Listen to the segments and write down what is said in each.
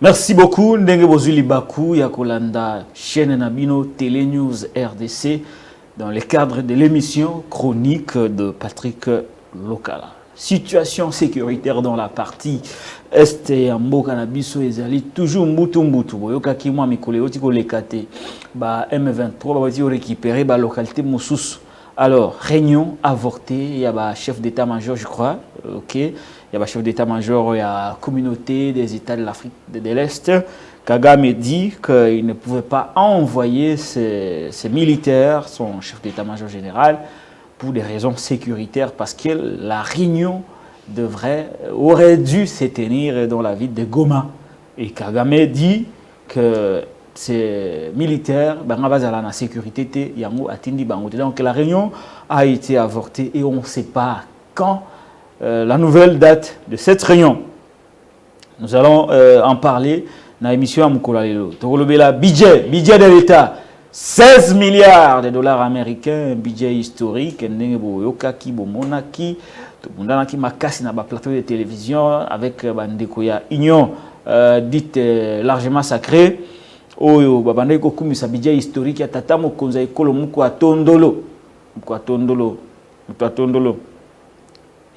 Merci beaucoup. Ndenge Bozuli Bakou, Yakolanda, chaîne Nabino, Télé News RDC, dans le cadre de l'émission chronique de Patrick Lokala. Situation sécuritaire dans la partie Est et Mboka Nabiso ezali toujours mbutu. Boyoka ki mwa mikole oti ko lekate ba M23 ba ti récupérer ba localité Moussous. Alors, réunion avortée, il y a un chef d'état-major, je crois, ok. Il y a un chef d'état-major, il y a la communauté des États de l'Afrique de l'Est. Kagame dit qu'il ne pouvait pas envoyer ses militaires, son chef d'état-major général, pour des raisons sécuritaires, parce que la réunion aurait dû se tenir dans la ville de Goma. Et Kagame dit que ces militaires, la sécurité, donc la réunion a été avortée et on ne sait pas quand la nouvelle date de cette réunion. Nous allons en parler dans l'émission Amukolalelo. Budget de l'État, 16 milliards de dollars américains, un budget historique, plateau de télévision avec Union dite largement sacrée. Oyo babanda ko kumisa budget historique ya tata mokonza ekolo muko atondolo.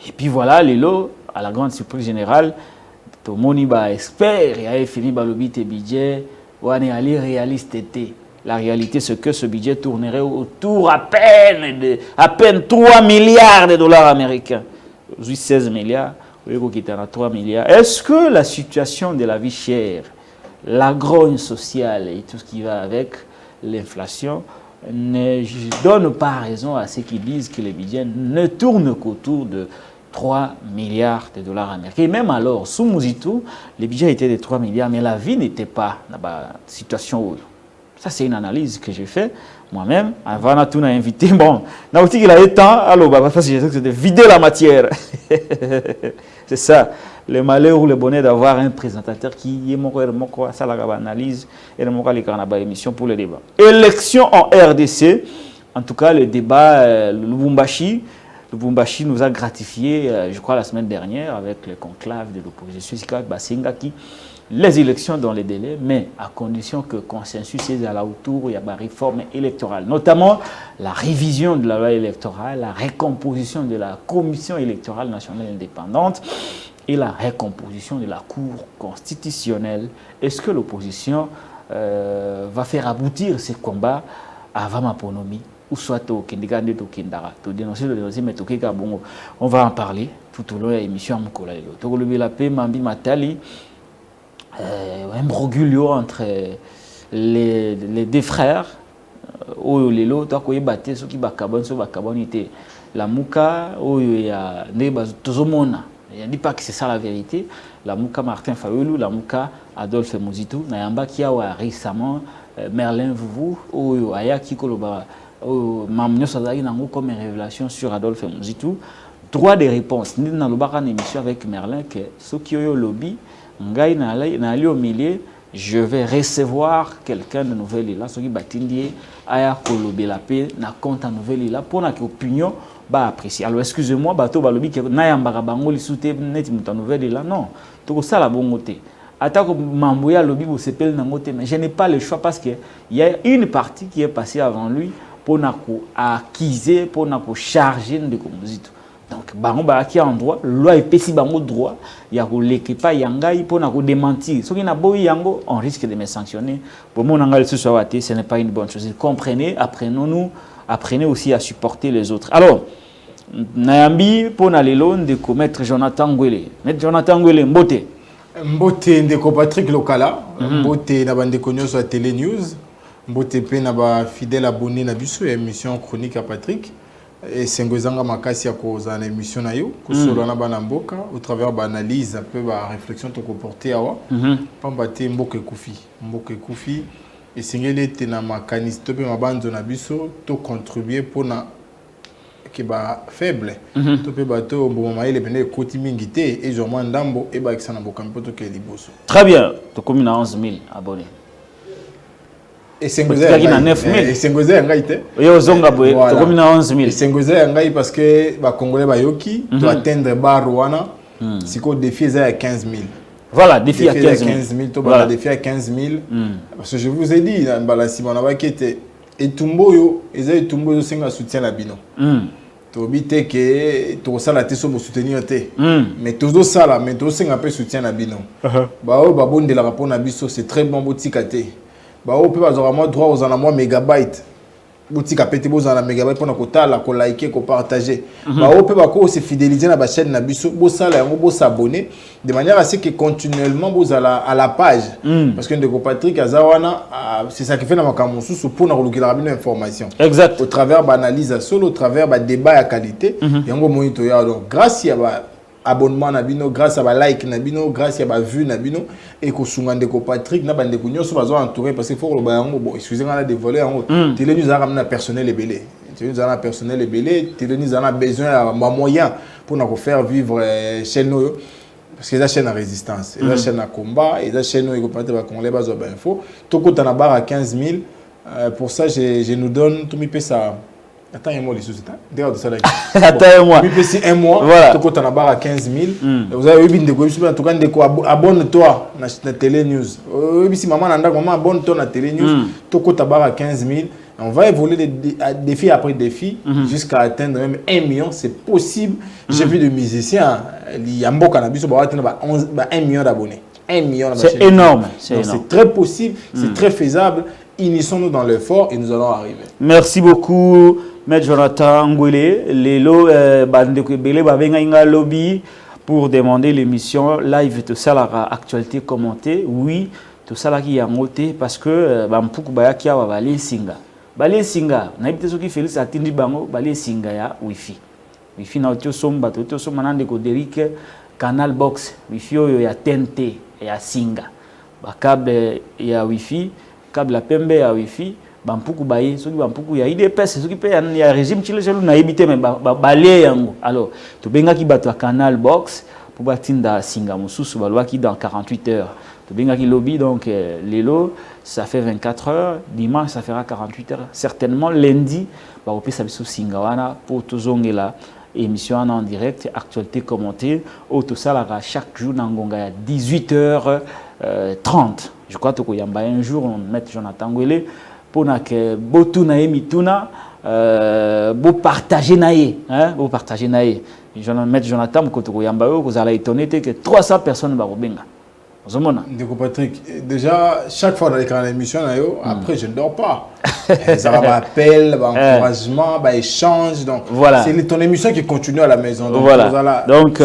Et puis voilà, lelo à la grande surprise générale, to moni ba expert et a fini ba lobite budget wane ali réaliste était. La réalité c'est que ce budget tournerait autour à peine 3 milliards de dollars américains. Aujourd'hui 16 milliards, oyo qui est 3 milliards. Est-ce que la situation de la vie chère, la grogne sociale et tout ce qui va avec l'inflation ne donne pas raison à ceux qui disent que le budget ne tourne qu'autour de 3 milliards de dollars américains. Et même alors, sous Mouzitou, le budget était de 3 milliards, mais la vie n'était pas dans la situation où. Ça, c'est une analyse que j'ai faite moi-même. Avant tout, on a invité. Bon, on a dit qu'il a eu temps. Alors, c'est de vider la matière. C'est ça. Le malheur ou le bonheur d'avoir un présentateur qui est ça la analyse et le émission pour le débat. Élection en RDC. En tout cas, le débat, le Lubumbashi nous a gratifié, je crois, la semaine dernière avec le conclave de l'opposition, les élections dans les délais, mais à condition que consensus est à la autour, il y a une réforme électorale, notamment la révision de la loi électorale, la recomposition de la commission électorale nationale indépendante et la recomposition de la Cour constitutionnelle. Est-ce que l'opposition va faire aboutir ce combat avant ma ponomie ou soit au Kendigande au Kendara? On va en parler tout au long de l'émission. Un broglio entre les deux frères. La Mouka, je ne dis pas que c'est ça la vérité. La Mouka Martin Fayoulou, la Mouka Adolphe Mouzitou, Nayamba qui a récemment Merlin Vouvou, ou Ayaki Koloba, Mamnyo Sadari Nango comme révélation sur Adolphe Mouzitou. Droit de réponse. Nous avons une émission avec Merlin que ceux qui ont lobby, au milieu, je vais recevoir quelqu'un de nouvelle là, ceux qui batindie, Aya Kolobe la paix, na compte en nouvelle là, pour notre opinion. Bah apprécier. Alors excusez-moi, bateau balobi que nayambara bango li soute net muta nouvelle là non. Tout ça la bon côté. Attaque mamboya lobi vous s'appelle na côté mais je n'ai pas le choix parce que il y a une partie qui est passée avant lui pour nako acquiser pour nako charger de composite. Donc bango ba qui en droit, loi est péci bango droit, il y a ko l'équipa yangai pour nako démentir. Ce qui na boy yango on risque de me sanctionner. Pour mon angal ce soit ce n'est pas une bonne chose. Comprenez, apprenez aussi à supporter les autres. Alors, Nayambi, pour Nalelon, de commettre Jonathan Ngwele. Mettre Jonathan Ngwele, Mbote. Mbote, de Patrick Lokala. Mbote, na bande konyo sur Télé News. Mbote, pe na ba fidèle abonné na biso émission chronique à Patrick. Et Sengozanga Makasi a causé une émission na yo. Kusolo na bana mboka, au travers de l'analyse, un peu de réflexion to comporter awa. Pambate Mboke Koufi. Et singeli tena makanisi to pe mabanzo na biso to contribuer pour na ke ba faible to pe bato bon maile pene koti mingi te et je moi ndambo e ba eksana bokampo to ke liboso. Très bien, to komi na 11 000 abonnés. Et Sengoze na 9 000. Et Sengoze ngai te. Yo zonga boye to komi na 11 000. Et Sengoze ngai parce que ba congolais ba yoki to atteindre bar wana siko défi za 15 000. Voilà, défi à 15 000. Voilà. Défi à 15 000. Parce que je vous ai dit, on a qui était et Tumboyo, ils ont Tumboyo c'est un soutien à Bino. Tobi te que to sala te so soutenir te. Mais tozo sala, mais to c'est un peu soutien à Bino. Bah oh babon de la rapport na biso c'est très bon botikate. Bah oh peut avoir moi droit aux en moi mégabytes. Boutique a pété beau dans la mégabyte pour nous la ko liker ko partager ba on peut pas ko se fidéliser na ba chaîne na biso bo sala yango bo s'abonner de manière à ce que continuellement vous à la page parce que ndeko Patrick Azawana c'est ça qui fait na makambo sous pour na kolukila bino information exact au travers banalise solo au travers ba débat à qualité yango monito ya donc grâce à ba abonnement na bino grâce à ba like na bino grâce à ba vue na bino et ko sunga ndeko Patrick na bande ko nyoso bazo entouré parce que faut ko ba yango bon excusez-moi la dévoiler yango télé nous a ramené personnel et belé télé nous a personnel et belé télé nous a besoin de moyens pour nous faire vivre chaîne nous parce que la chaîne à résistance et la chaîne à combat et la chaîne nous ko partir ba congolais bazo ba info to ko na barre à 15 000 pour ça je nous donne tout mi ça. Attends un mois les sous-états. D'ailleurs de ça là. Attends un mois. Oui, c'est un mois. Voilà. Tu comptes en barre à 15 000. Vous avez eu des quoi en tout cas des quoi abonne-toi na télé news. Oui, si maman nanda maman abonne-toi na télé news. Tu comptes en barre à 15 000. On va évoluer de défi après défi jusqu'à atteindre même 1 million, c'est possible. J'ai vu des musiciens, il y a un beau cannabis, on va atteindre 1 million d'abonnés. 1 million d'abonnés. C'est énorme. C'est très possible, c'est très faisable. Initions-nous dans l'effort et nous allons arriver. Merci beaucoup. Maître Jonathan Ngwele, Lelo Bandekebele Babenga Inga Lobby pour demander l'émission live de Salara actualité commentée. Oui, tout ça là qui a monté parce que Bampuku Bayaki a Balé Singa. Balé Singa, n'habite ce qui fait ça Tindi Bango, Balé Singa ya Wi-Fi. Wi-Fi na Otio Somba, Otio Somba Nande Koderic, Canal Box, Wi-Fi ya TNT ya Singa. Ba câble ya Wi-Fi, câble la Pembe ya Wi-Fi. Bampuku baye soki bampuku ya IDPS soki pe ya régime chile chelu na yebite mais balé yango alors to benga ki bato Canal Box pour batinda singa mususu balwaki dans 48 heures to benga ki lobby donc lelo ça fait 24 heures dimanche ça fera 48 heures certainement lundi ba opesa biso singa wana pour tozongela émission en direct actualité commentée au to salara chaque jour na ngonga ya 18h30 je crois to ko yamba un jour on met Jonathan Ngwele pour que botu na emituna bo partager naie hein bo partager naie je vais mettre Jonathan Mkotoko yamba yo vous allez étonner que 300 personnes ba robenga ozomona ndeko Patrick déjà chaque fois dans les émissions après je ne dors pas ça m'appelle encouragement échange donc voilà. C'est ton émission qui continue à la maison donc voilà donc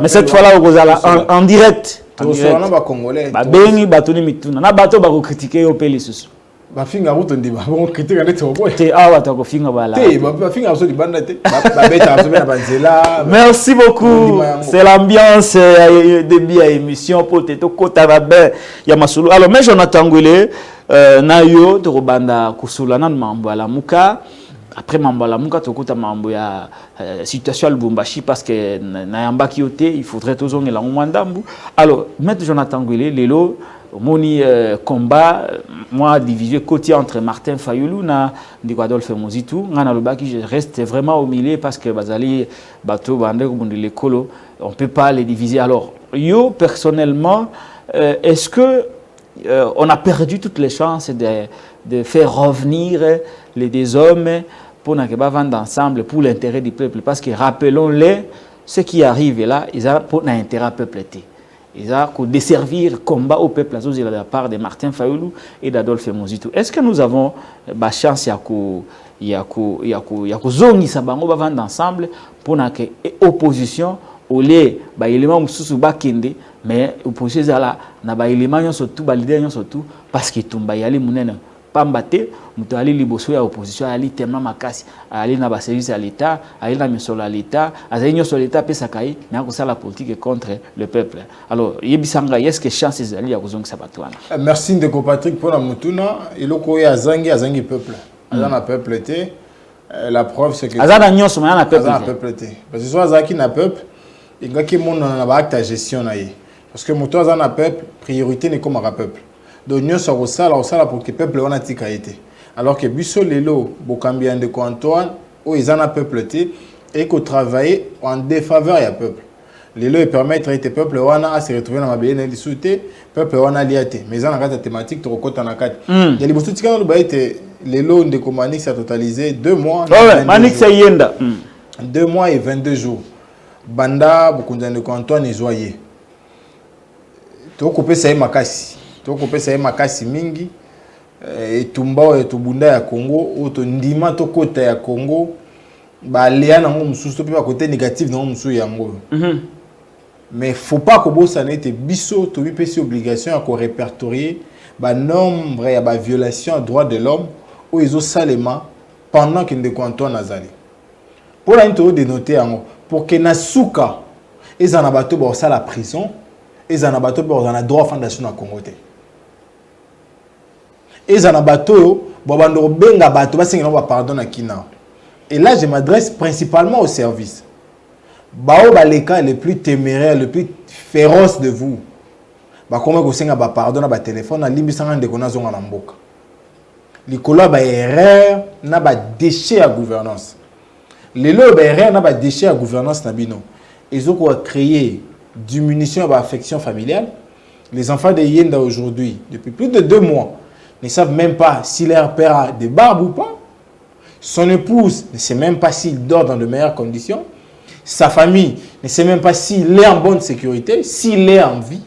mais cette fois là vous allez en direct tout ça là ba congolais ba bengi batuni mituna na bato ba ko critiquer yo peli susu ba finga ruto ndi ba bon critique ndete oboy te awa ta ko finga bala te ba finga so di banda te ba beta so na banzela merci beaucoup c'est l'ambiance de bien émission pour te to kota ba ben ya masulu alors mais Jonathan Ngwele na yo to banda kusula na mambo ala muka après mambo ala muka to kota mambo ya situation al Lubumbashi parce que na yamba ki yote il faudrait tozonga la mwandambu alors maître Jonathan Ngwele lelo moni combat moi divisé côté entre Martin Fayulu na Ndeko Adolphe Mozitu ngana lobaki je reste vraiment au milieu parce que bazali bato bande ko bundile kolo on peut pas les diviser alors yo personnellement est-ce que on a perdu toutes les chances de faire revenir les deux hommes pour na ba vendre ensemble pour l'intérêt du peuple parce que rappelons-les ce qui arrive là ils ont pour l'intérêt peuple té ils ont desservir combat au peuple de la part de Martin Fayulu et d'Adolphe Mozitu. Est-ce que nous avons la chance ya zongisa bango ba vendre ensemble pour na que opposition au lieu ba élément mususu bakende mais opposition zala na ba élément nyonso tout ba leader nyonso tout parce que tumba yali munene pambate muto ali liboso ya opposition ali tellement makasi ali na ba service à l'état ali na misolo à l'état azali nyonso l'état pesa kai na ko sala politique contre le peuple alors yebisanga est-ce que chances ali ya kozongisa batwana merci Ndeko Patrick pour la mutuna iloko ya azangi peuple azana peuple était la preuve c'est que azana nyonso na peuple était parce que soit azaki na peuple ingaki mon na ba acte gestion na ye parce que moto azana peuple priorité n'est comme un peuple donc nous sommes au sala pour que le peuple ait tika été alors que biso lelo bokambia Ndeko Antoine o izana peuple té et qu'on travaille en défaveur ya peuple Les lois permettent à peuple wana à se retrouver dans ma béné de souté, peuple wana liaté. Mais dans la thématique, tu recôtes en acad. Il y a des bosses qui ont les lois de Manix a totalisé 2 mois. Ouais, Manix a yenda. 2 mois et 22 jours. Banda, beaucoup de Antoine et Joyer. Tu as coupé ça et makasi. Tu as coupé ça et makasi mingi. Et Tumba et Tubunda ya Congo, ou to Ndima to Kota ya Congo. Ba léa nango mususu to pe côté négatif nango mususu yango. Mais faut pas que ça n'ait biso to bi pesi obligation à répertorier ba nombre ya ba violation des droits de l'homme ou ils ont salement pendant que de Antoine Azali. Pour la into dénoter yango pour que na suka ils en abato ba ça la prison, ils en abato ba on a droit fondation na Congo te. Ils en abato ba bando benga bato ba singa ba pardon na kina. Et là, je m'adresse principalement aux services. Bao baleka le plus téméraire, le plus féroce de vous. Ba comment que senga ba pardon na ba téléphone na limbi sanga ndeko na zonga na mboka. Likolo ba erreur na ba déchet à gouvernance. Lelo ba erreur na ba déchet à gouvernance na bino. Ils ont créé diminution de l'affection familiale. Les enfants de Yenda aujourd'hui, depuis plus de 2 mois, ne savent même pas si leur père a des barbes ou pas. Son épouse ne sait même pas s'il dort dans de meilleures conditions. Sa famille ne sait même pas s'il est en bonne sécurité, s'il est en vie,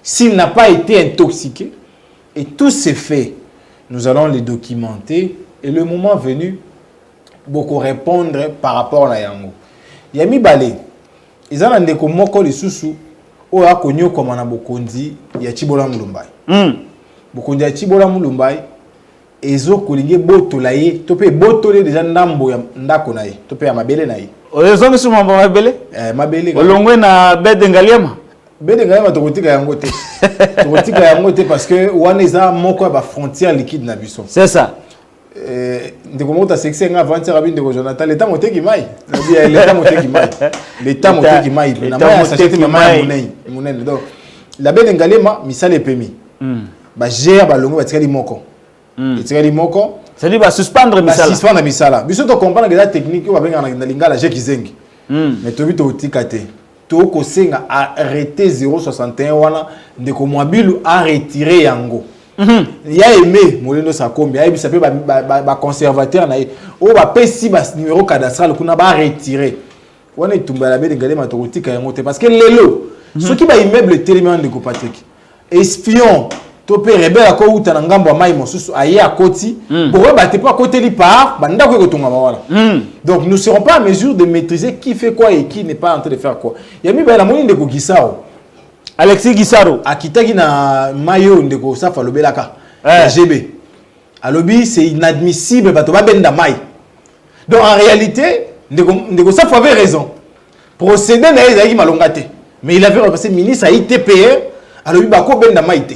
s'il n'a pas été intoxiqué. Et tous ces faits, nous allons les documenter. Et le moment venu, beaucoup répondre par rapport à Yango. Yami Balé, ils ont un déco moko les sous-sous, ou a connu comme on a bokondi, Yachibola Mulumbai. Bokondi Yachibola Mulumbai. Ezo kolinge boto la ye topé boto le déjà ndambo ya ndako na ye topé ya mabele na ye ozo misu mamba mabele mabele olongwe na bede ngaliema tokotika yango te tokotika yango te parce que wana eza moko ba frontière liquide na biso c'est ça ndeko mota sexe nga avancer abi ndeko Jonathan l'état moteki mai l'état moteki mai na mai s'achète mai munene donc la bede ngaliema misale pemi ba gère ba longo ba tikali moko c'est-à-dire va suspendre misala. Suspendre misala. Biso to comprendre que la technique va venir na lingala je kizengi. Mais to bi to tikate. To ko senga arrêter 061 wana de ko mwabilu a retirer yango. Ya aimé moleno sa kombi ya bisa pe ba conservateur na ye. O ba pesi ba numéro cadastral kuna ba retirer. Wana itumba la bede ngale matoko tika yango te parce que lelo ceux qui ba immeuble tellement de ko Patrick. Espion topé rebelle à ko uta na ngambo ya mai mosusu aye à koti pour ba te pas côté li par banda ko tonga wala. Donc nous ne serons pas en mesure de maîtriser qui fait quoi et qui n'est pas en train de faire quoi. Yami ba la moni ndeko Gisaro Alexis Gisaro akitaki na mayo ndeko safa lobelaka GB alobi c'est inadmissible bato ba benda mai. Donc en réalité ndeko safa avait raison. Procéder na ezaki malongate mais il avait repassé ministre à ITPR alobi ba ko benda mai te.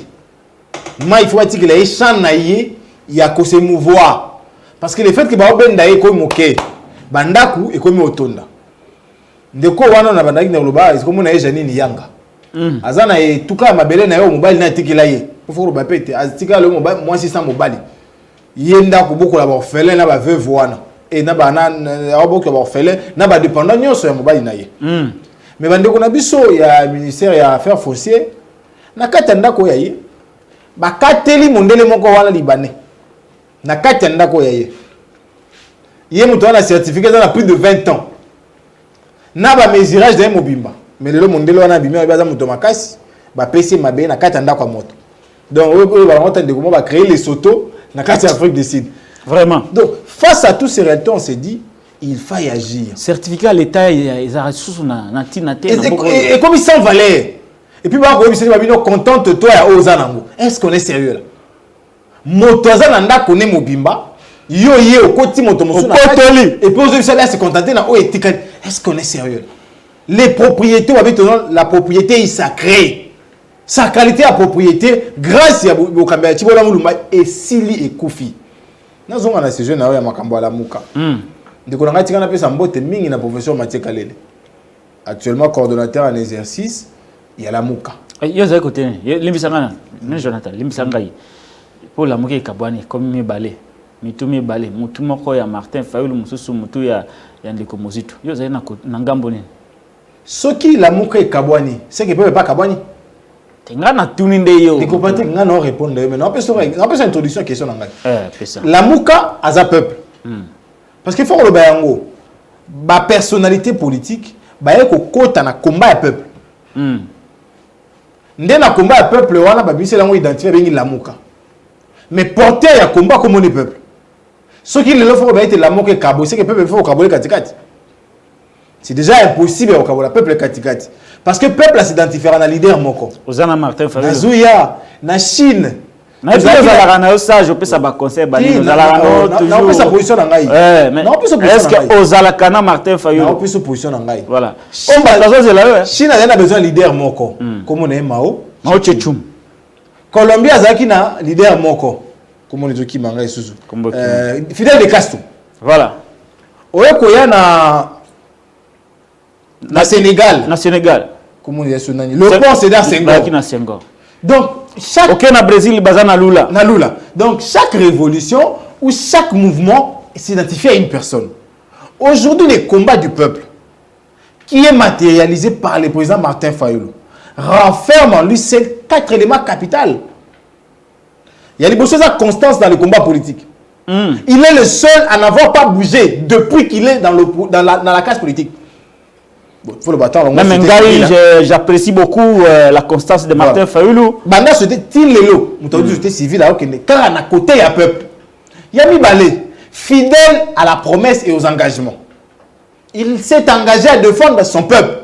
Mais il faut dire que les champs naïe il y a que se mouvoir parce que le fait que ba benda e ko moke bandaku e ko mi otonda ndeko wana na bandaki na loba est comme na ejani ni yanga azana e tuka mabele na yo mobile na tikila ye faut ba pete atika le mobile moi 600 mobile yenda ko boko la ba orphelin na ba veuve wana et na ba na boko ba orphelin na ba dépendant nyonso ya mobile na ye mais bandeko na biso ya ministère ya affaires foncières na katanda ko ya ye bakateli mondele moko wana libanais na kati ndako yaye ye muto wana certificat za plus de 20 ans na ba mesurage de mobimba mais le mondele wana bimé ba za muto makasi ba pesi mabe na kati ndako moto donc eux ba monter de comment va créer les sotos na kati Afrique du Sud vraiment. Donc face à tous ces réalités on s'est dit il faut agir. Certificat l'état ils a sous na tinate et comme ils s'en valaient. Et puis, on contente toi à Ozanango. Est-ce qu'on est sérieux là? Motoza nanda connaît Mobimba. Yo ye au côté motomosu. Et puis, on se contenter na etika. Est-ce qu'on est sérieux là? Les propriétés, la propriété est sacrée. Sacralité à propriété, grâce à Bokamba Tibola Mulumba et Sili et Koufi. Nous avons un sujet na ya makambo ala muka. De konanga tika pe sambote mingi na professeur Mathieu Kalele. Actuellement coordonnateur en exercice. Il y a la mouka. Il y a un côté, Limbisanga, Jonathan, Limbisanga, pour la mouka kabwani, comme mes balais, mes balais, Moutumoko ya Martin Fayoul, Moussou, Moutou ya Ndeko Mozito. Il y a un nangamboni. Ce qui la mouka et Kabwani, c'est qu'il ne peut pas Kabwani. Tengana tuninde yo. Les compatriotes n'ont répondu. Mais on peut faire introduction à la question. La mouka a un peuple. Parce qu'il faut que le bayango, la personnalité politique, il faut que le combat du peuple. Ndé na combat du peuple, on a identifié la mouka. Mais porter un combat comme le peuple. Ce qui le faut être la mouka et Kabo, c'est que le peuple faut Kabo Katikati. C'est déjà impossible au Kabo, le peuple Katikati. Parce que le peuple s'identifie à un leader moko. Ozana Martin Fayulu. Nazuya, na Chine. Na ça, je peux ça conseil bani toujours. Non, sa position en gaï. Est-ce que Ozalakana Martin Fayulu? Non, plus sa position en gaï. Voilà. Chine a besoin de leader moko. Comme on est Mao. Mao Tse-tung. Colombie a un leader moko. Comme on est qui mangaï Suzu. Fidel de Castro. Voilà. Oyekoya na Sénégal. Na Sénégal. Comment on dit ça? Le pont c'est dans Senghor. Donc chaque OK na Brésil bazana Lula. Na Lula. Donc chaque révolution ou chaque mouvement s'identifie à une personne. Aujourd'hui les combats du peuple qui est matérialisé par le président Martin Fayulu renferme en lui ces 4 éléments capitaux. Il y a des choses à constance dans le combat politique. Il est le seul à n'avoir pas bougé depuis qu'il est dans la case politique. Bon, faut le battre. Même j'apprécie beaucoup la constance de Martin Fayulu. Banda c'était Tilelo, c'était civil à Okende. Car à côté il y a peuple. Yami Balé, fidèle à la promesse et aux engagements. Il s'est engagé à défendre son peuple.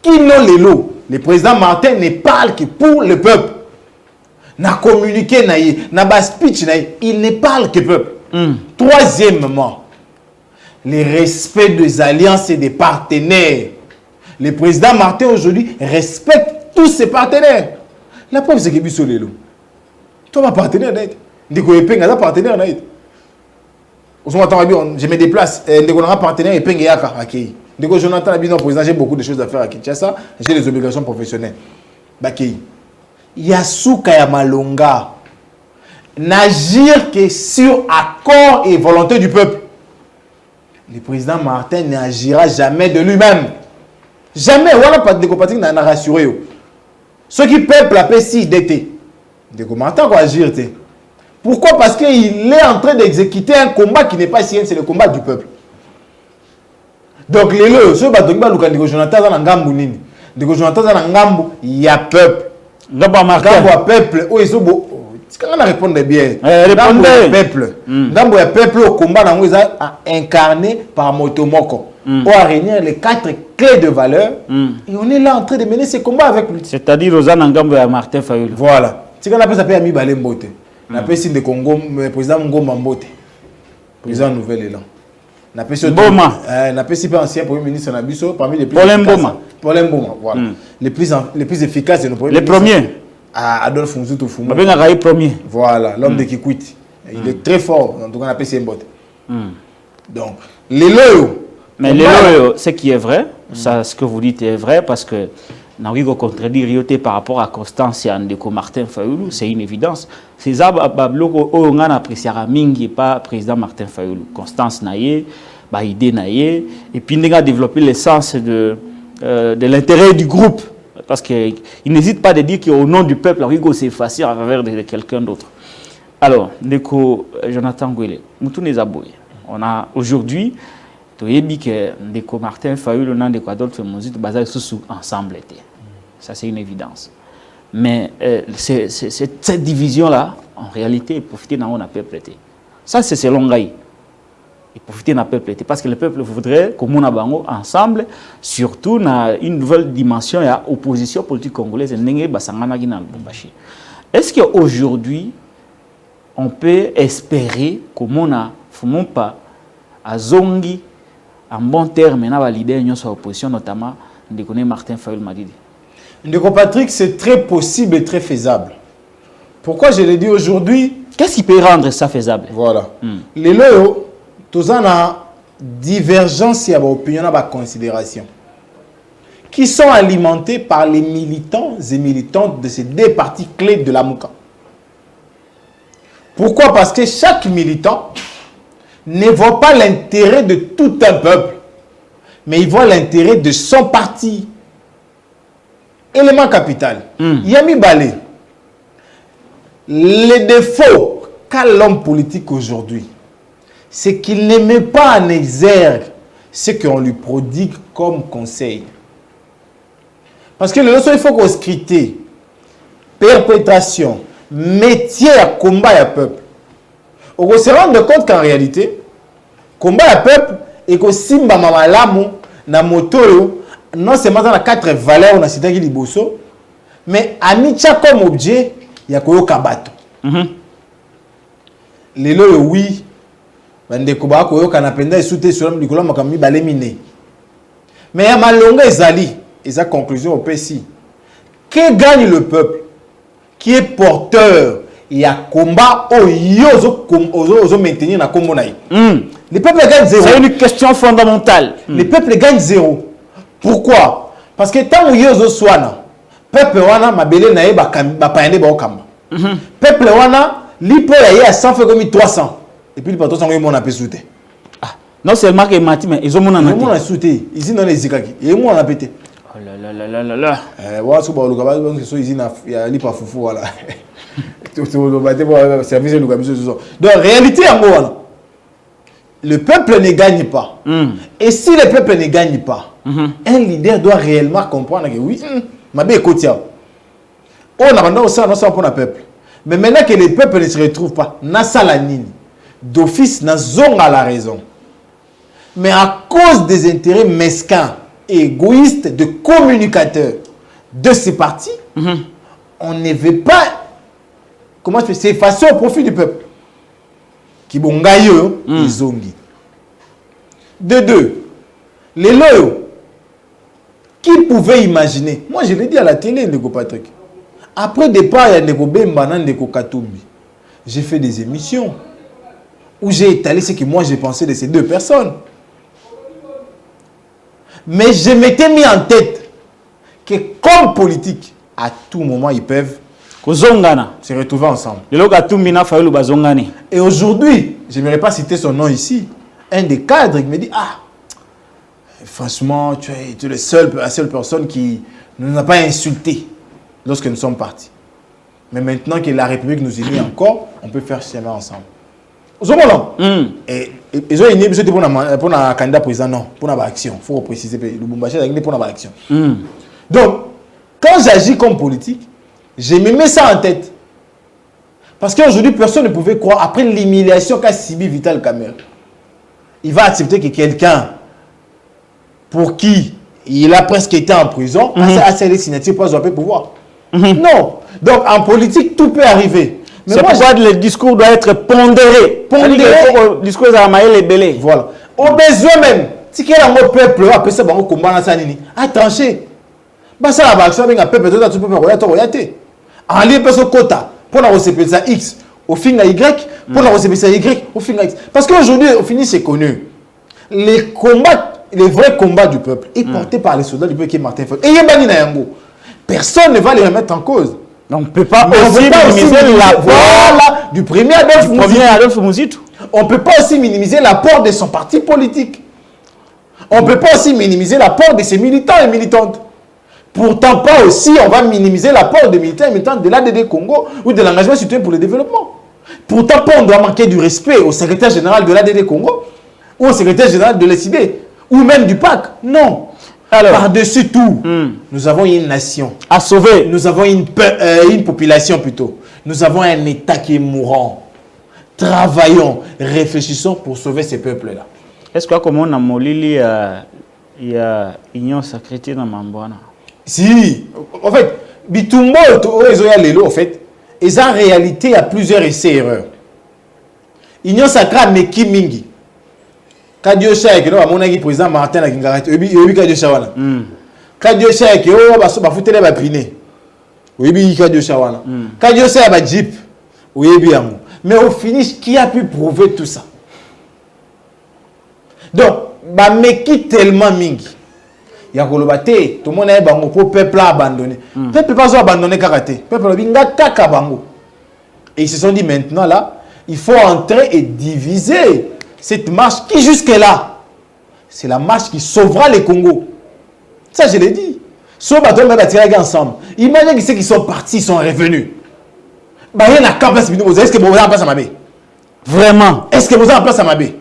Qui non Lelo, le président Martin ne parle que pour le peuple. N'a communiqué n'a pas speech il ne parle que peuple. Troisièmement, le respect des alliances et des partenaires. Le président Martin aujourd'hui respecte tous ses partenaires. La preuve c'est que Bisso Lelo. Toi ma partenaire d'aide. Ndeko Epenga ta partenaire d'aide. Je me déplace. Ndeko na partenaire Epenga yaka akei. Ndeko Jonathan Abidjan président, j'ai beaucoup de choses à faire à Kinshasa, j'ai des obligations professionnelles. Bakei. Yasuka ya Malonga. N'agir que sur accord et volonté du peuple. Le président Martin n'agira jamais de lui-même. Jamais. Voilà pas de compatriotes n'a rassuré. Ceux qui peuple appellent si d'été. De Martin va agir. Pourquoi? Parce qu'il est en train d'exécuter un combat qui n'est pas sien, c'est le combat du peuple. Donc les lots, ceux qui ont Jonathan Zanangambu nini. De Jonathan Zanangambu, il y a peuple. Gambo peuple. Oh ils sont beaux. Quand on répond bien, le peuple, le peuple au combat incarné par Motomoko, pour réunir les 4 clés de valeur, et on est là en train de mener ces combats avec lui. C'est-à-dire Rosanne Ngambo et Martin Fayulu. Voilà. C'est qu'on appelle ça Ami Balé Mbote. On appelle ça le Congo, le président Ngoma Mbote, président Nouvel Élan. On appelle ça Boma. On appelle ça ancien premier ministre Nabiso, parmi les plus efficaces. Paul Mboma, voilà. Les plus efficaces de nos premiers. Les premiers. Adolphe Nzuto Fumo. Premier. Voilà, l'homme de Kikwit. Il est très fort, en tout cas on appelle ça Mbote. Donc, les loyaux. Mais les loyaux, ce qui est vrai, ça, ce que vous dites est vrai, parce que Naurigo contredire Rioté par rapport à Constance et Andeko Martin Fayulu, c'est une évidence. C'est ça, Babloko, on a apprécié Mingi, pas président Martin Fayulu. Constance Naye, Baïdé Naye, et puis on a développé l'essence de l'intérêt du groupe. Parce qu'il n'hésite pas de dire qu'au nom du peuple, Naurigo s'est effacé en faveur de quelqu'un d'autre. Alors, Ndeko Jonathan Gwele, on a aujourd'hui, Ndeko Martin Fayulu, Ndeko Adolphe Mozito, Bazar Soussou, ensemble. Ça, c'est une évidence. Mais cette division-là, en réalité, profiter d'un peuple. Ça, c'est selon Gaï. Et profiter d'un peuple. Parce que le peuple voudrait que nous soyons ensemble, surtout dans une nouvelle dimension, il y a opposition politique congolaise. Est-ce qu'aujourd'hui, on peut espérer que nous ne faisons pas à Zongi, en bon terme, dans la leader de l'opposition, notamment de Martin Fayulu Madidi? Ndeko Patrick, c'est très possible et très faisable. Pourquoi je l'ai dit aujourd'hui? Qu'est-ce qui peut rendre ça faisable? Voilà. Les loyaux, tous en a divergence et opinion à considération qui sont alimentés par les militants et militantes de ces deux partis clés de la Mouka. Pourquoi? Parce que chaque militant ne voit pas l'intérêt de tout un peuple, mais il voit l'intérêt de son parti. Élément capital. Yami Balé. Les défauts qu'a l'homme politique aujourd'hui, c'est qu'il ne met pas en exergue ce qu'on lui prodigue comme conseil. Parce que le leçon, il faut qu'on scrite perpétration, métier à combat à peuple. On se rend compte qu'en réalité, combat à peuple et que Simba Mamalamu, na moto, non seulement dans la 4 valeurs, on a cité qui liboso, mais amicha comme objet, il y a Koyo Kabato. Les lois, oui, bande Koba Koyo Kanapenda et souté sur l'homme du colon Makami Balemine. Mais il y a ma longue ezali, et sa conclusion au PSI. Que gagne le peuple qui est porteur et à combat au yozo maintenir na combo naï? Les peuples gagnent zéro. C'est une question fondamentale. Les peuples gagnent zéro. Pourquoi? Parce que tant que yozo soana, peuple wana mabele nae ba paende ba okamba. Peuple wana lipo ya 100 fait comme 300. Et puis le patron sango mon appel souté. Ah, non seulement que Mati mais ils ont mon anaté. Ils ont souté. Ici dans les zikaki. Et moi on a pété. Oh là là là là là. Wa so ba lokaba donc so ici na ya lipa fufu voilà. Donc, en réalité, le peuple ne gagne pas. Et si le peuple ne gagne pas, un leader doit réellement comprendre que oui, ma bien écoute, on a aussi un pour le peuple. Mais maintenant que le peuple ne se retrouve pas, d'office, n'a pas la raison. Mais à cause des intérêts mesquins, égoïstes, de communicateurs de ces partis, on ne veut pas. Comment je fais? C'est effacer au profit du peuple. Qui bon gailleux, ils ont dit. De deux, les loyaux, qui pouvaient imaginer? Moi, je l'ai dit à la télé, Ndeko Patrick. Après départ, il y a Ndeko Bemba, Ndeko Katumbi. J'ai fait des émissions où j'ai étalé ce que moi j'ai pensé de ces deux personnes. Mais je m'étais mis en tête que comme politique, à tout moment, ils peuvent se retrouver ensemble. Et aujourd'hui, je n'aimerais pas citer son nom ici, un des cadres qui me dit, ah, franchement, tu es la seule personne qui ne nous a pas insulté lorsque nous sommes partis. Mais maintenant que la République nous unit encore, on peut faire chemin ensemble. Et ils ont une émission pour un candidat président, non, pour une action. Il faut préciser, le Lubumbashi a pour une action. Donc, quand j'agis comme politique, je me mets ça en tête. Parce qu'aujourd'hui, personne ne pouvait croire, après l'humiliation qu'a subi Vital Kamerhe, il va accepter que quelqu'un pour qui il a presque été en prison, à ses signatures, pas un pouvoir. Non. Donc, en politique, tout peut arriver. C'est pourquoi le discours doit être pondéré. Le discours de Amaël est belé. Voilà. Au besoin même, si quelqu'un a un peuple, après ça, on combat à trancher. Ça la action avec un peuple, tout le monde en lieu de quota, pour la recevoir ça X, au fin à Y, pour la recevoir ça Y, au fin à X. Parce qu'aujourd'hui, au fini, c'est connu. Les vrais combats du peuple est porté par les soldats du peuple qui est Martin Fayulu. Et personne ne va les remettre en cause. Donc, on ne peut pas aussi minimiser l'apport du premier Adolphe Muzitu. On ne peut pas aussi minimiser l'apport de son parti politique. On ne peut pas aussi minimiser l'apport de ses militants et militantes. Pourtant, pas aussi, on va minimiser l'apport des militants et militantes de l'ADD Congo ou de l'engagement citoyen pour le développement. Pourtant, pas on doit manquer du respect au secrétaire général de l'ADD Congo ou au secrétaire général de l'SID ou même du PAC. Non. Alors, par-dessus tout, nous avons une nation à sauver. Nous avons une population plutôt. Nous avons un État qui est mourant. Travaillons, réfléchissons pour sauver ces peuples-là. Est-ce que comme on a molili il y a union sacrée dans Mambwana? Si, en fait, Bitumbo en fait, et en réalité, il y a plusieurs essais et erreurs. Union sacrée mais qui mingi. Kadio Shaik, no amonaki président Martin na Kingarate, obi Kadio Shawana. Kadio Shaik, o ba futele ba piné. Obi Kadio Shawana. Kadio Shaik ba jeep. Obi yango. Mais au finish, qui a pu prouver tout ça? Donc, ba meki tellement mingi. Ya kolobate, tout le monde a bango pour peuple abandonné. Peuple pas abandonné karaté. Peuple binga kaka bango. Et ils se sont dit maintenant là, il faut entrer et diviser cette marche qui jusque-là, c'est la marche qui sauvera les Congo. Ça, je l'ai dit. Soit bateau va tirer ensemble. Imaginez ceux qui sont partis, ils sont revenus. Bah, il y a une place. Est-ce que vous avez en place à ma baie? Vraiment. Est-ce que vous avez en place à ma baie?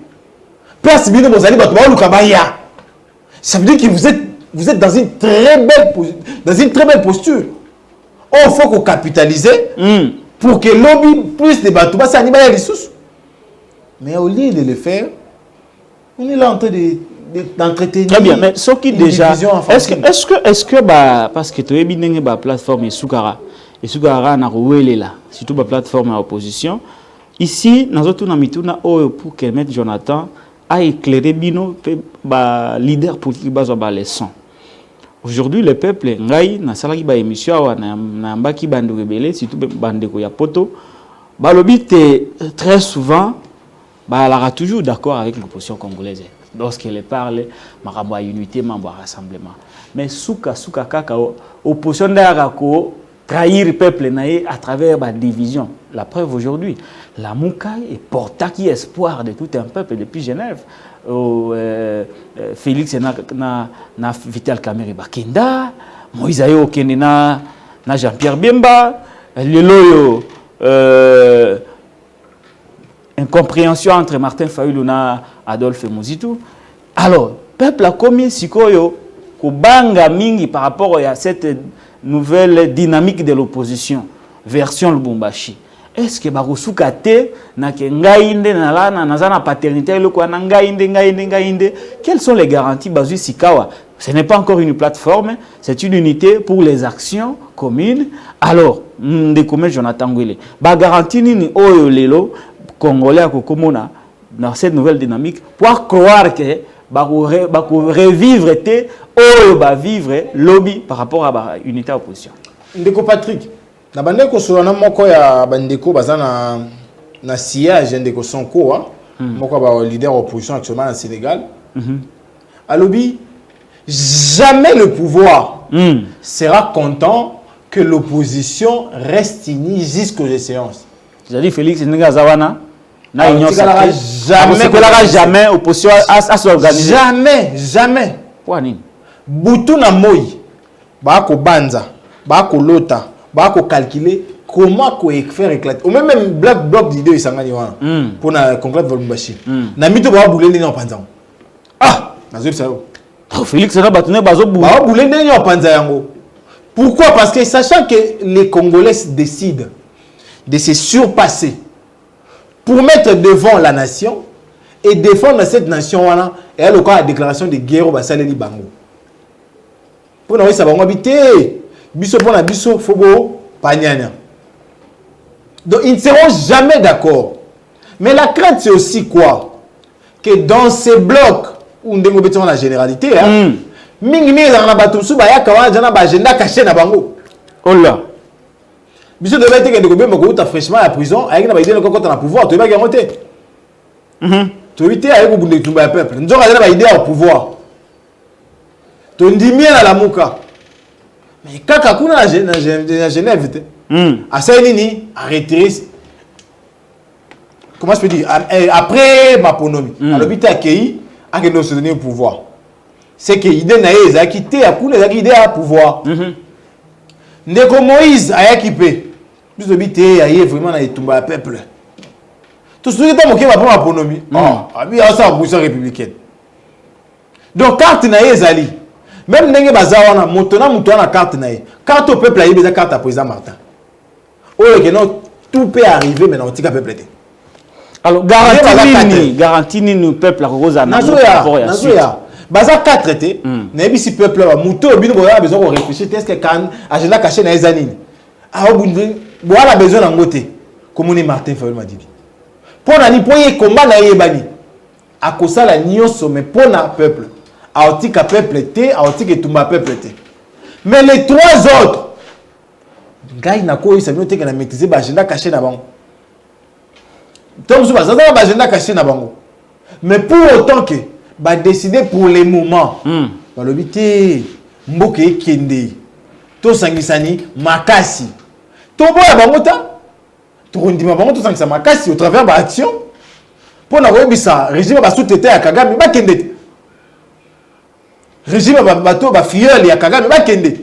Place bino vous allez bateau Lukabaya. Ça veut dire que vous êtes dans une très belle posture. Il faut qu'on capitalise pour que lobby plus de bateaux. Ça animale les sous. Mais au lieu de le faire, on est là en train d'entretenir. Très bien, mais ce qui déjà. Est-ce que bah, parce que tu es bien dans la plateforme Soukara n'a roué là, surtout la plateforme à opposition. Ici, nous avons pour que M. Jonathan a éclairé Bino, leader politique de leçon. Aujourd'hui, le peuple, ngai na salaki ba émission na mbaki bandu rebelle, surtout bandeko ya poto, balobite très souvent, elle sera toujours d'accord avec l'opposition congolaise. Lorsqu'elle parle, marabo unité, mambo rassemblement. Mais souka kaka opposition d'Arako trahir le peuple à travers la division. La preuve aujourd'hui, la Moukaï est portée espoir de tout un peuple depuis Genève. Félix na Vital Kamerhe Bakenda, Moïse Ayo Kende na Jean-Pierre Bemba, Leloyo incompréhension entre Martin Fayulu et Adolphe Muzitu. Alors, le peuple a commis sikoyo kubanga mingi par rapport à cette nouvelle dynamique de l'opposition, version Lubumbashi. Est-ce que barusuka te na ke ngainde na lana na zana paternité le kwa na ngainde quelles sont les garanties bazui sikawa? Ce n'est pas encore une plateforme, c'est une unité pour les actions communes. Alors, ndekome Jonathan Ngwele ba garantie nini oyo lelo Congolais à Kokomona dans cette nouvelle dynamique pour croire que revivre te oyo ba vivre lobby par rapport à l'unité opposition. Ndeko Patrick, na bandeko solana moko ya bandeko bazana na siège ndeko Sonko moko ba leader opposition actuellement au Sénégal. À lobby, jamais le pouvoir sera content que l'opposition reste unie jusqu'aux séances. C'est-à-dire Félix Ngazawana jamais opposition à s'organiser. Jamais. Pourquoi Boutou na moi, bako banza, bako lota, bako calculer comment faire éclater. Ou même black bloc d'idées isangani wana pour na conclave Volumbashi. Na mito ba boulé na panza. Ah, nazo bisao. Félix na batune bazo boulé. Ba boulé na panza yango. Pourquoi? Parce que sachant que les Congolais décident de se surpasser pour mettre devant la nation et défendre cette nation wana et elle a la déclaration de guerre au Basaleli Bango. Pour nous, ça va habiter. Biso pour la biso, fobo, panyanya. Donc, ils ne seront jamais d'accord. Mais la crainte, c'est aussi quoi? Que dans ces blocs, où nous avons la généralité, mingi na batumsu ba yakawa jana ba agenda caché na bango. Oh là. Biso devait être que de ko ta fraîchement à la prison, avec na ba idée quand on a pouvoir, tu vas garantir. Tu éviter avec au bout de tout le peuple. Nous avons ba idée au pouvoir. Tu dis bien à la mouka. Mais kaka kuna na Genève te. A ça nini a retiré. Comment je peux dire après ma ponomi. À l'hôpital accueilli à que nous se donner au pouvoir. C'est que l'idée na eza quitté à kuna eza idée à pouvoir. Ndeko Moïse a équipé. Plus de bité a vraiment na etumba peuple. Tout ce qui est moqué va prendre ma ponomi. Ah bien ça opposition républicaine. Donc carte na ezali. Même ndenge bazawana motona mutona carte na carte au peuple a eu carte à président Martin. Oh que non tout peut arriver mais non tika peuple. Alors garantie ni peuple à cause à nazoya baza 4 traité na bisi peuple ba muto bino boya besoin de réfléchir est-ce que kan agenda caché na ezanini ah bunde boala besoin na ngote comme Martin Fayulu m'a dit pour na ni poye combat na yebani a kosala nyonso mais pour na peuple aotika peuple te aotika tumba peuple te mais les trois autres gars na ko isa bino te que na maîtriser ba agenda caché na bango donc ça va ba agenda caché na bango mais pour autant que ba décider pour les moments ba lobité mboke kende to sangisani makasi to boya bango ta to ndima bango to sangisa makasi au travers ba action pour na ko bisa régime ba sous-traité ya Kagame ba kende régime bato ba fiel ya Kagame ba kende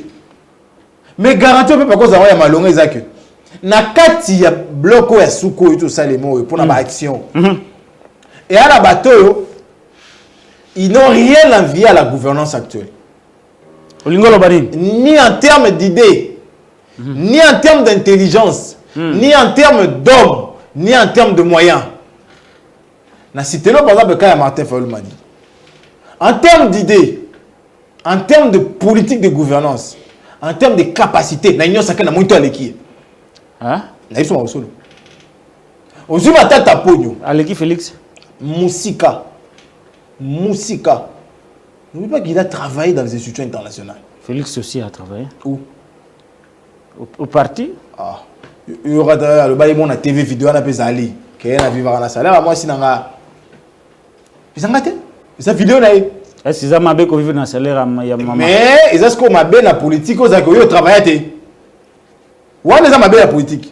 mais garantie pe pas cause ya malonga ezake na kati ya bloc ya suko et tout ça les mots pour la action et à la bateau ils n'ont rien envié à la gouvernance actuelle ni en termes d'idées ni en termes d'intelligence ni en termes d'hommes ni en termes de moyens. Na cité par exemple quand Martin Fayulu m'a dit en termes d'idées, en termes de politique de gouvernance, en termes de capacité, na union sakana monto aleki. Hein? Na iso ma solo. Ozuma tata ponyo. Aleki Félix Moussika. N'oublie pas qu'il a travaillé dans les institutions internationales. Félix aussi a travaillé. Où? Au parti. Ah. Il y aura le bail mon TV vidéo na pezali. Qu'il a vivre na salaire moi sinanga. Bisangate? Sa vidéo na est-ce que ça m'a bien qu'on vive dans le salaire à maman? Mais est-ce qu'on m'a bien la politique aux accueillis au travail? Ou est-ce qu'on m'a bien la politique?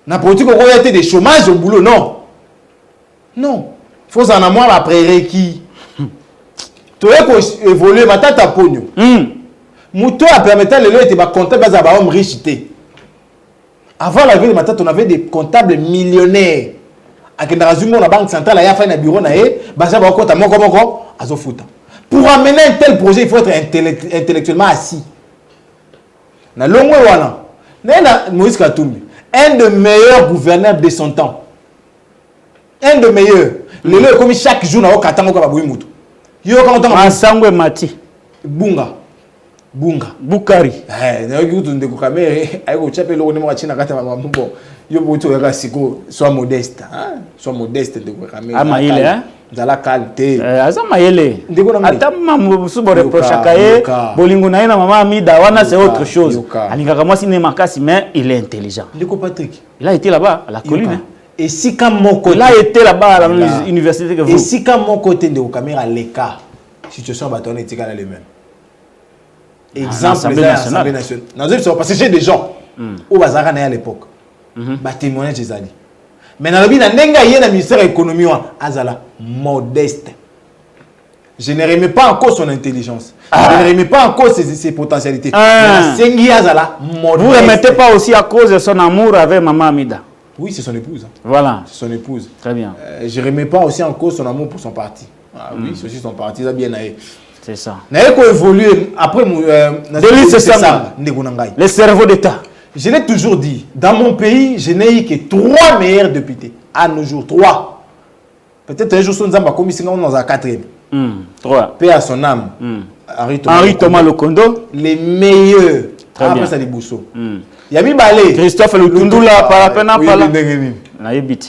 La politique on a été des chômages au boulot, non. Non. Il faut en avoir la prérequis. Tu as évolué, ma tante a pognon. Mouton a permis de être comptable dans un homme riche. Avant la vie de ma tante, on avait des comptables millionnaires. À la banque centrale, il y a un bureau, pour amener un tel projet, il faut être intellectuellement assis. Na longue wana. Moïse Katumbi, un des meilleurs gouverneurs de son temps. Un des meilleurs. Le lieu comme chaque jour na okatanga ko babuyi mutu. Yo quand on Masangwe Mati. Bunga. Bukari. Na yo kutu ndeko kamere ayiko chape lo nemo achina kata mambo. Yo butu ya siko soit modeste, hein? Soit modeste ndeko kamere. Ama ile hein? Zala qualité. Azama yele. Ata mamu subo reproche kaye bolingo na ina mama Amida wana c'est autre chose. Alingaka moi si ne makasi mais il est intelligent. Ndeko Patrick. Il a été là-bas à la colline. Et si comme mon côté, il a été là-bas à la même université que vous. Et si comme mon côté de caméra l'écart, situation bâtonne est égale les mêmes. Exemple, l'Assemblée nationale. Parce que j'ai des gens au bazar à l'époque. Bah témoigner des alliés. Mais dans le but, dans le ministère de l'économie, Azala modeste. Je ne remets pas en cause son intelligence. Je ne remets pas en cause ses potentialités. Mais Azala modeste. Vous ne remettez pas aussi à cause de son amour avec Maman Amida. Oui, c'est son épouse. Voilà. C'est son épouse. Très bien. Je ne remets pas aussi en cause son amour pour son parti. Ah, oui, c'est aussi son parti. Ça bien aillé. C'est ça. N'a pas évolué après. C'est ça. Le cerveau d'État. Je l'ai toujours dit. Dans mon pays, je n'ai eu que 3 meilleurs députés. À nos jours, 3. Peut-être un jour, nous avons commis dans un 4e. 3. Paix à son âme. Henri Thomas Lokondo. Les meilleurs. Très bien. Après ça, les Bousso. Yami Balé. Christophe Lutundula par la peine à parler.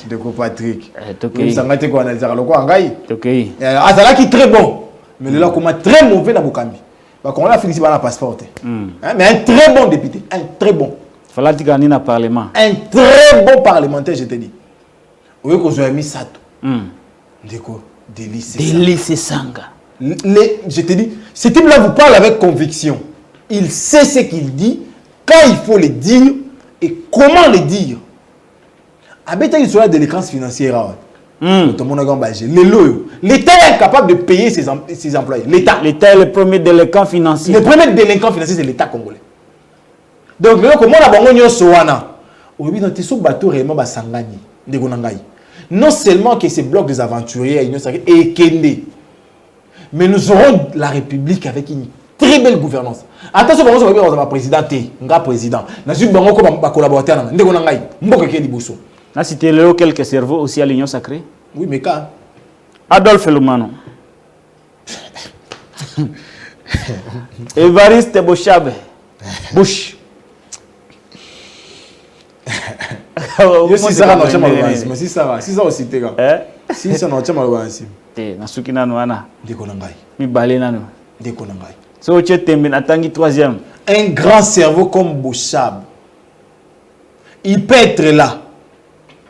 De Patrick. Tokei. Sangate ko analyser le quoi ngai. Tokei. Azala qui très bon. Mais le là comment très mauvais na Bokambi. Bah quand on a fini par la passeport. Mais un très bon député, un très bon. Fallait gagner dans le parlement. Un très bon parlementaire, je te dis. Oui qu'on soit mis Sato. Déco Délice Sanga. Je te dis, ce type là vous parle avec conviction. Il sait ce qu'il dit. Quand il faut le dire et comment le dire. Abeta il soit de l'écrance financière. L'État est incapable de payer ses employés. L'État est le premier délinquant financier. Le premier délinquant financier, c'est l'État congolais. Donc, comment on a besoin de Soana? Non seulement que ces blocs des aventuriers et Kende, mais nous aurons la République avec une très belle gouvernance. Attention, on va président, président. Collaborateur. Là, c'était Léo quelques cerveaux aussi à l'Union sacrée. Oui, mais quand Adolphe Lomano. Évariste Bochabe. Bush. Si ça va, si ça aussi, t'es gars. Si ça n'a pas aussi. Nasukina Noana. Dékonangai. Mi Balenano. Dékonangai. So, tu es Atangi 3e. Un grand cerveau comme Bochabe, il peut être là.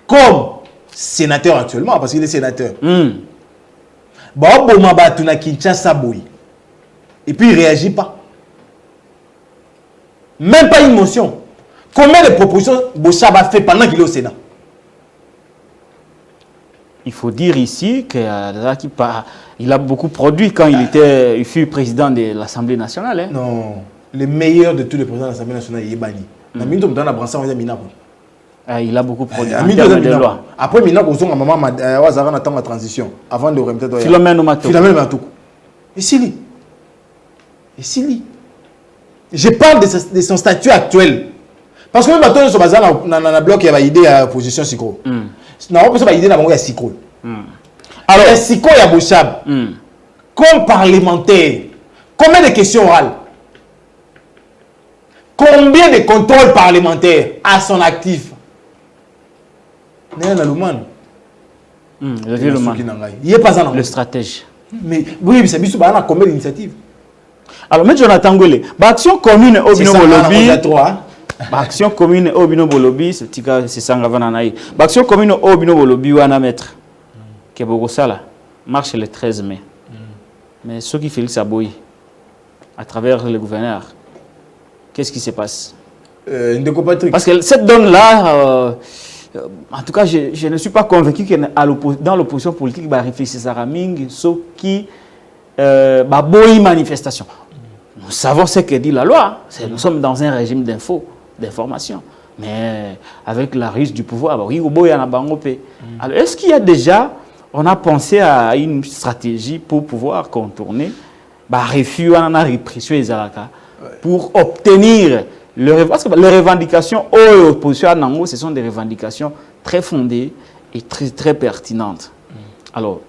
Comme sénateur actuellement, parce qu'il est sénateur. Et puis il ne réagit pas. Même pas une motion. Combien de propositions Bochab a fait pendant qu'il est au Sénat? il faut dire ici qu'il a beaucoup produit quand il fut président de l'Assemblée nationale. Hein. Non, le meilleur de tous les présidents de l'Assemblée nationale, il est banni. Il a beaucoup produit en termes de loi. Après, il y a une transition. Avant de remettre... Philomène Oumato. Et Sili. Je parle de son statut actuel. Parce que même quand on est dans le bloc, il y a une idée à la position Sikro. Non, on peut pas idée à Sikro. Alors, Sikro et Abouchab, comme parlementaire, combien de questions orales? Combien de contrôles parlementaires à son actif? Il n'est pas un le stratège. Mais oui, c'est bien a combien d'initiatives? Alors, mais Jonathan Gwele, action commune au Bino Bolobi. Action commune au Bino Bolobi, c'est ça qu'on va action commune au Bino Bolobi, on a mettre. Kebogosala marche le 13 mai. Mais ce qui Félix Aboyi, à travers le gouverneur, qu'est-ce qui se passe? Parce que cette donne-là, en tout cas, je ne suis pas convaincu que dans l'opposition politique, il va réfléchir à Raming, ce qui Boyi manifestation. Nous savons ce que dit la loi. Nous sommes dans un régime d'information. Mais avec la ruse du pouvoir, alors est-ce qu'il y a déjà, on a pensé à une stratégie pour pouvoir contourner la répression des Alaka pour obtenir parce que les revendications aux oppositions à Nango, ce sont des revendications très fondées et très, très pertinentes. Alors,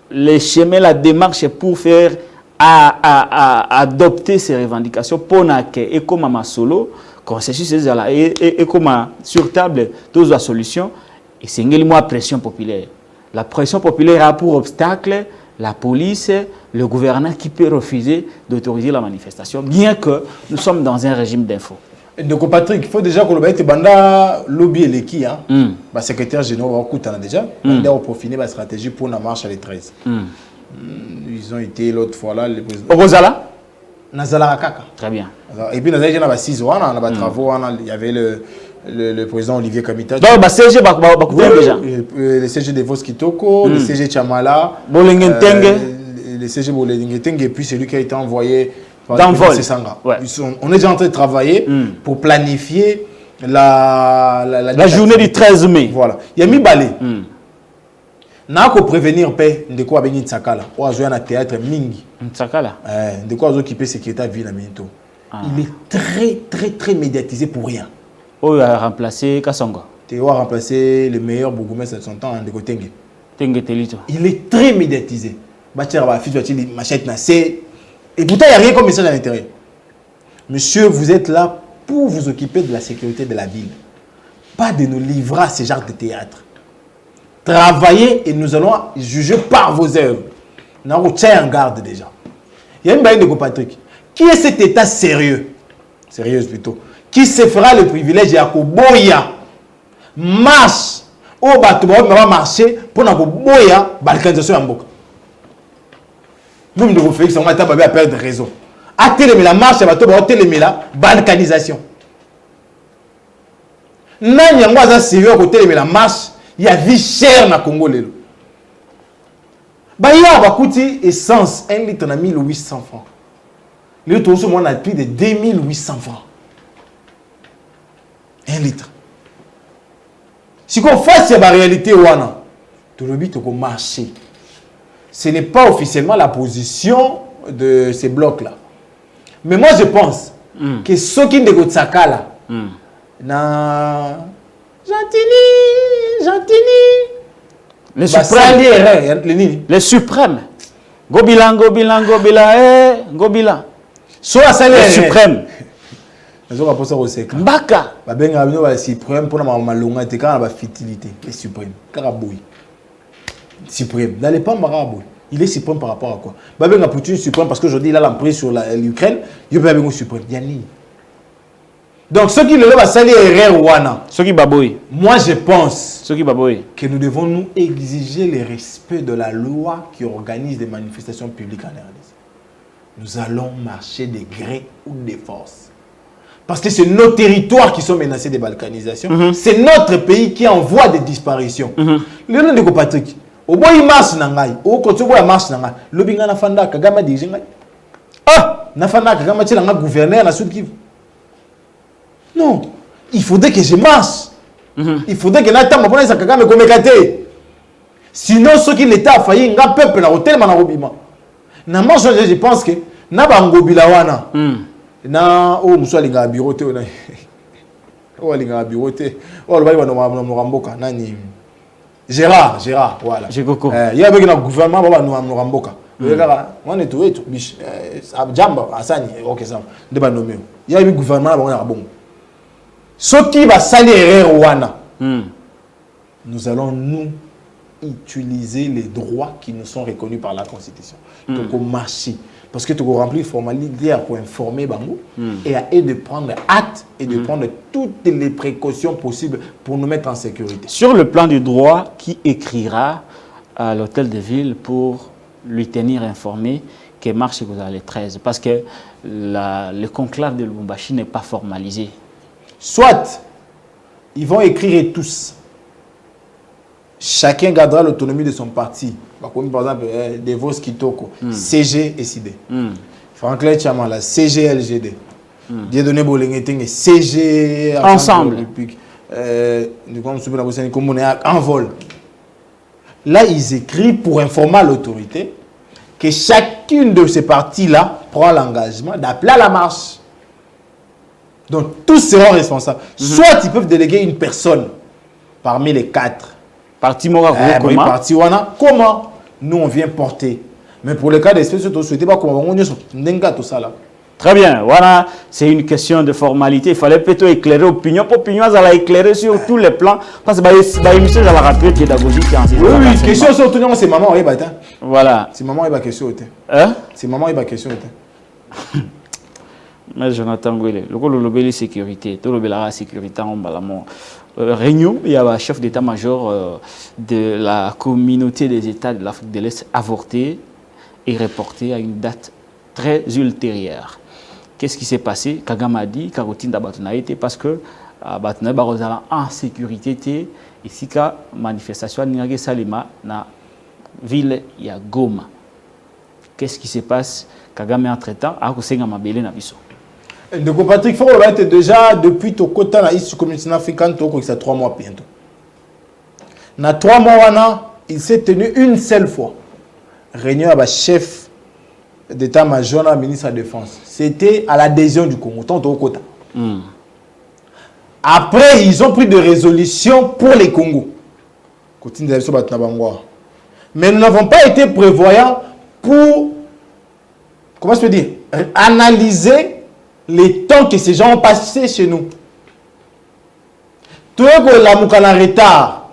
les chemins, la démarche pour faire adopter ces revendications pour et comme à solo, consensus et comme sur table, toutes les solutions, et c'est une pression populaire. La pression populaire a pour obstacle la police, le gouverneur qui peut refuser d'autoriser la manifestation, bien que nous sommes dans un régime d'info. Donc Patrick, il faut déjà que le banda lobby et l'équipe, le secrétaire général va déjà, on peaufiner la stratégie pour la marche à les 13. Ils ont été l'autre fois là, le président. Rosala Nazala Kaka. Très bien. Et puis, il y a 6 ans, on a travaux, il y avait le président Olivier Kamita. Donc, le CG déjà. Le CG de Voskitoko, le CG Chamala, le CG Bolengeteng, et puis celui qui a été envoyé dans vol. Ouais. On est déjà en train de travailler pour planifier la journée du 13 mai. Voilà. Il y a mis balai. N'a qu'à prévenir paix de quoi venir Tsakala. On a joué à un théâtre Mingi. Tsakala. De quoi occuper secrétaire ville à Minto. Il est très très très médiatisé pour rien. On a remplacé Kassongo. Théo a remplacé le meilleur bourgmestre de son temps, Ndeko Tengue. Tengue Telito. Il est très médiatisé. Bachar va fils de machette nassé. Et pourtant il n'y a rien comme message à l'intérieur. Monsieur, vous êtes là pour vous occuper de la sécurité de la ville. Pas de nous livrer à ce genre de théâtre. Travaillez et nous allons juger par vos œuvres. Nous avons tient en garde déjà. Il y a une baille de Patrick. Qui est cet état sérieux? Sérieuse plutôt. Qui se fera le privilège de Boya marche au bateau va marcher pour na Boya balkanisation en Mboka. Nous devons faire ça, on va perdre raison. À télémer la marche, bateau va télémer la balkanisation. Nan yangwa sérieux à télémer la marche. Il y a vie chère na Congo lelo. Bah il y a bakouti essence 1 litre na 1800 francs. Le tout ce monde a plus de 2800 francs. 1 litre. Si qu'on fasse la réalité wana, tout le but au marché. Ce n'est pas officiellement la position de ces blocs là. Mais moi je pense que ceux qui ne Tsaka là na Gentili. Les suprêmes. Les suprêmes. Gobila. Soit ça les suprêmes. Les autres apôtres au sec. Mbaka. Babenga bino ba suprême pour na malonga te kana ba fertilité. Les suprêmes. Karaboui. Suprême. Dans les pas maraboui. Il est suprême par rapport à quoi? Babenga Poutine suprême parce qu'aujourd'hui il a l'emprise sur l'Ukraine. Il peut babenga suprême. Yani. Donc, ceux qui le lèvent à salir erreur wana. Ceux qui baboui. Moi, je pense ceux qui baboui que nous devons nous exiger le respect de la loi qui organise des manifestations publiques en RDC. Nous allons marcher de gré ou de force. Parce que c'est nos territoires qui sont menacés de balkanisation. C'est notre pays qui envoie des disparitions. Le nom de Patrick, Au bout il marche nangai, au côté bout il marche nangai. Le binga na fanda Kagame dirige ngai. Ah, na fanda Kagame tient ngai gouverneur na Sud Kivu. Non, il faudrait que je marche. Il faudrait que n'attende pas pour ça Kagame comme écarté. Sinon ce qui l'État a failli, nga peuple na hôtel mana robima. Na moi je pense que na bangobila wana. Na o musalinga bureau te na. O alinga bureau te. O le bayi wana mboka nani. Gérard, voilà. J'ai coco. Il y avait un gouvernement baba nous ramboka. On est tout et tout biche. Jamba Asani, OK ça. De ba nommé. Il y a un gouvernement baba bon. Ce qui va salir wana. Nous allons nous utiliser les droits qui nous sont reconnus par la Constitution. Donc au marché. Parce que tu as rempli formalité pour informer Bango et à eux de prendre acte et de prendre toutes les précautions possibles pour nous mettre en sécurité. Sur le plan du droit, qui écrira à l'hôtel de ville pour lui tenir informé que marche les 13? Parce que le conclave de Lubumbashi n'est pas formalisé. Soit ils vont écrire tous. Chacun gardera l'autonomie de son parti. Comme par exemple, Devos Kitoko, CG et SID. Franklin Chamala, CG LGD. Dieudonné Bolengeteng, CG Ensemble. En vol. Là, ils écrivent pour informer l'autorité que chacune de ces partis-là prend l'engagement d'appeler à la marche. Donc, tous seront responsables. Soit ils peuvent déléguer une personne parmi les 4. Parti Mora, comment parti wana, comment nous on vient porter. Mais pour le cas d'espèce, on ne souhaitait pas comment on est tout ça là. Très bien, voilà, c'est une question de formalité. Il fallait plutôt éclairer l'opinion. L'opinion, ça l'a éclairé sur tous les plans. Parce que l'émission, ça l'a rappelé pédagogique. Oui, question sur tout le monde, c'est maman, oui, voilà. C'est maman, il va question. Hein? C'est maman, il va question. Mais Jonathan Gouele, le lobby sécurité, tout le la sécurité en balamont. Réunion, il y a un chef d'état-major de la communauté des États de l'Afrique de l'Est avorté et reporté à une date très ultérieure. Qu'est-ce qui s'est passé? Kagame a dit Karotine d'Abatuna était parce que Abatuna Barozala en sécurité ici qu'à manifestation Nirage Salima na ville ya Goma. Qu'est-ce qui se passe? Kagame entre-temps a Kosenga Mabele na biso. Donc Patrick Faure va être déjà depuis ton côté la communauté africaine, ça 3 mois bientôt. Dans 3 mois, il s'est tenu une seule fois. Réunion avec chef d'état-major, ministre de la Défense. C'était à l'adhésion du Congo, tant au côté. Après, ils ont pris des résolutions pour les Congos. Mais nous n'avons pas été prévoyants pour, comment je peux dire, analyser les temps que ces gens ont passé chez nous. Tout le monde a en retard.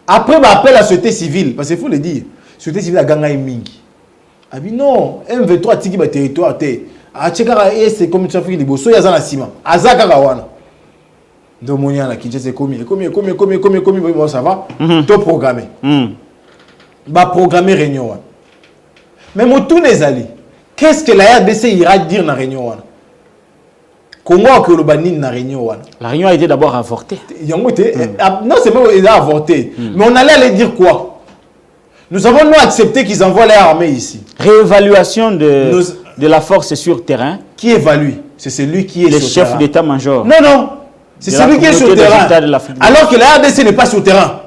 Après, on appelle la société civile. Parce qu'il faut le dire. La société civile a gagné Mingi. Ah oui, non. M23 tiki ba territoire. A tchekara c'est comme tu as fait les bossos. Il y a un ciment. Azaka Gawana. Donc, mon yana qui c'est commis. Bon, ça va. Tout programmé. Bah, programmer réunion. Mais mon tout les alliés. Qu'est-ce que la RDC ira dire dans la réunion? Comment que le banine na réunion? La réunion a été d'abord avortée. Non, c'est pas qu'il a avorté. Mais on allait aller dire quoi? Nous avons nous accepté qu'ils envoient leur armée ici. Réévaluation de la force sur terrain. Qui évalue? C'est celui qui est le sur chef terrain. d'état-major. Non, non. C'est celui qui est sur terrain. Alors que la RDC n'est pas sur terrain.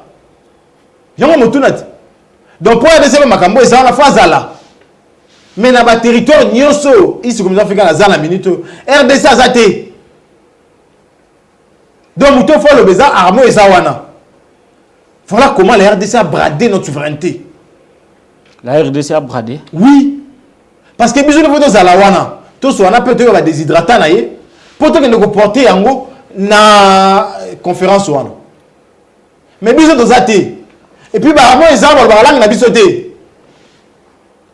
Donc pour la RDC, Makambo, ils sont à la fois là. Mais dans le territoire, Nyoso, ici comme ça, fait la minute, RDC a zaté. Donc, il faut le besoin armé et Zawana. Voilà comment la RDC a bradé notre souveraineté. La RDC a bradé? Oui. Parce que bisous de photos à la Wana, tout ce qu'on a peut-être déshydraté, pour que nous porter en haut na conférence Wana. Mais bisous de zaté. Et puis, armé et Zawana, la langue n'a pas sauté.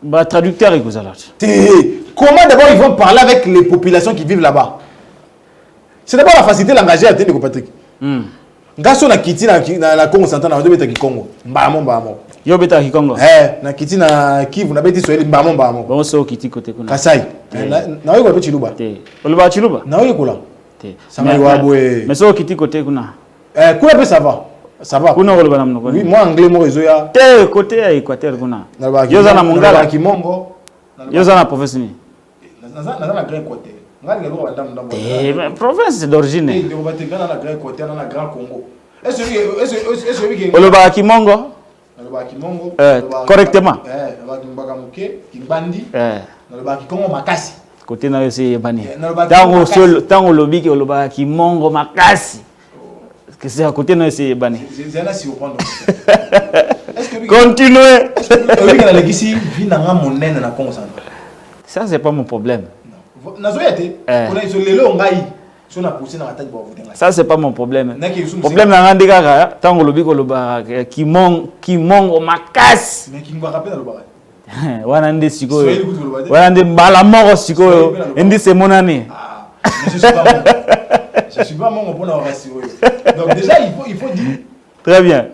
Bah, traducteur et comment d'abord ils vont parler avec les populations qui vivent là-bas? C'est d'abord la facilité de l'engager à tenir Patrick. Gasso na kiti na la Congo Santana na beta ki Congo. Mbamo. Yo beta ki Congo. Na kiti na Kivu na beti Swahili mbamo. Bon so kiti côté kuna. Kasai. Na yo ko Chiluba. Te. Oluba Chiluba. Na yo kula. Te. Sama yo abwe. Mais so kiti côté kuna. Quoi peut ça va? Ça va. Oui, moi anglais moi ezoya. Te côté à Équateur kuna. Yoza na mongala kimongo. Yoza na province ni. Naza na grand côté. Ngani ngalo wadam ndambo. Province d'origine. Te ko baté kana na grand côté na grand Congo. Est-ce que Oloba kimongo? Oloba kimongo. Correctement. Oloba kimbaka muke, kimbandi. Oloba kikongo makasi. Côté na yose bani. Tango lobi ki oloba kimongo makasi. Que c'est à côté de ces bannis. Continuez. Ça, c'est pas mon problème. Ça, c'est pas mon problème. Le problème, c'est tant que le kimongo makas. Wanande siko. Wanande balamoro siko. Indi c'est mon année. Je suis pas mon bon à rassurer. Donc déjà il faut dire. Très bien.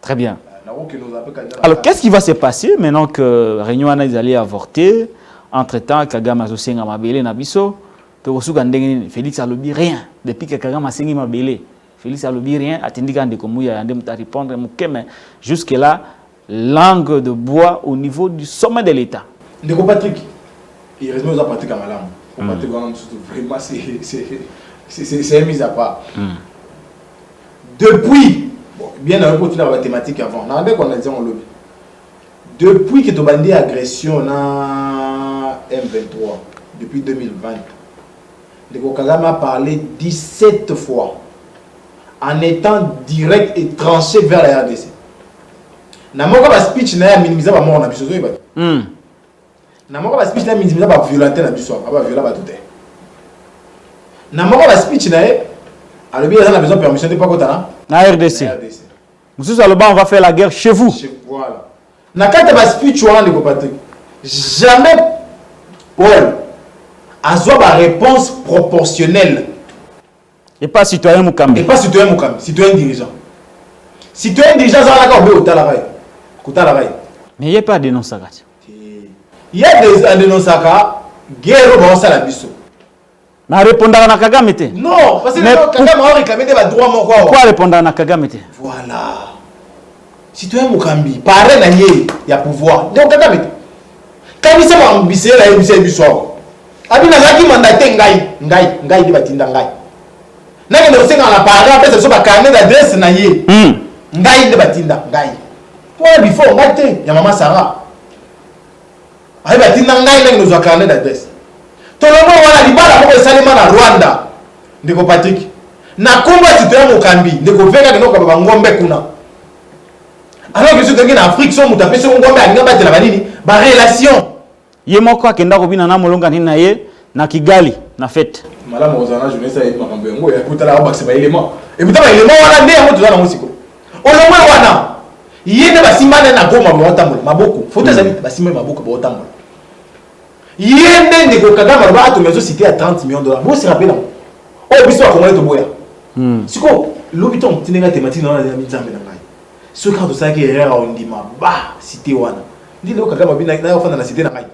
Très bien. Alors qu'est-ce qui va se passer maintenant que Réunion est allé avorter? Entre-temps, Kagame a associé à Mabélé Nabiso. Félix a lobby rien. Depuis que Kagame a signé Mabélé, Félix a lobby rien. Attendi quand il a répondre. Mais jusque-là, langue de bois au niveau du sommet de l'État. Ndeko Patrick. Il reste aux Patrick à Malam. Patrick, vraiment, c'est mis à part. Depuis, bien avant de la mathématique avant, on a dit on lobby. Depuis que tu as bandé agression dans M23, depuis 2020, le Kagame a parlé 17 fois en étant direct et tranché vers la RDC. Na moka speech na minimiser ba mort na biso zo ba. Na moka speech na minimiser ba violenter na biso, ba violer ba tout. Na moka speech na alobi a besoin de permission de pas kotana na RDC. Monsieur Saloba, on va faire la guerre chez vous. Voilà. Na kata ba speech wana Ndeko Patrick. Jamais Paul a soit ba réponse proportionnelle. Et pas citoyen Mukambi. Et pas citoyen Mukambi, citoyen dirigeant. Citoyen dirigeant ça la ka obe otala rail. Mais il n'y a pas de dénonçage. Il y a des dénonçages, guerre au ça la biso. Mais répondre à Kagame. Non, parce que Kagame a réclamé des droits mon quoi. Pourquoi répondre à Kagame? Voilà. Citoyen Mukambi, parler na yé, il y a pouvoir. Donc Kagame. Quand il s'est ambitieux la MCB biso. Abi na zaki mandaté ngai di batinda ngai. Na ke no senga la parler après ça ba carnet d'adresse na yé. Ngai di batinda ngai. Toi before ngate ya mama Sarah. Ayi batinda ngai na nous a carnet d'adresse. To lo mo wana libala ko esalema na Rwanda. Ndeko Patrick. Na komba citoyen Mukambi, ndeko venga ke no ka ba ngombe kuna. Alors que citoyen en Afrique so mutape so ngombe angaba tela banini ba relation. Ye moko akenda ko bina na molonga ni na ye na Kigali na fête. Malama ozana jeunesse ayi makambo yango ya kutala ba ba élément. Et putain ba élément wana nde yango tozana musiko. Olomwe wana yene basimana na goma ba otambola maboko. Faut ezali basimana maboko ba otambola. Yene Ndeko Kagame ba atomezo cité à 30 millions de dollars. Vous se rappelez oh biso a Congolais to boya. Siko lobiton tinenga thématique na na nzambe na ngai. Ce quand ça qui erreur on dit ma ba cité wana. Ndi Ndeko Kagame bina na ofana na cité na ngai.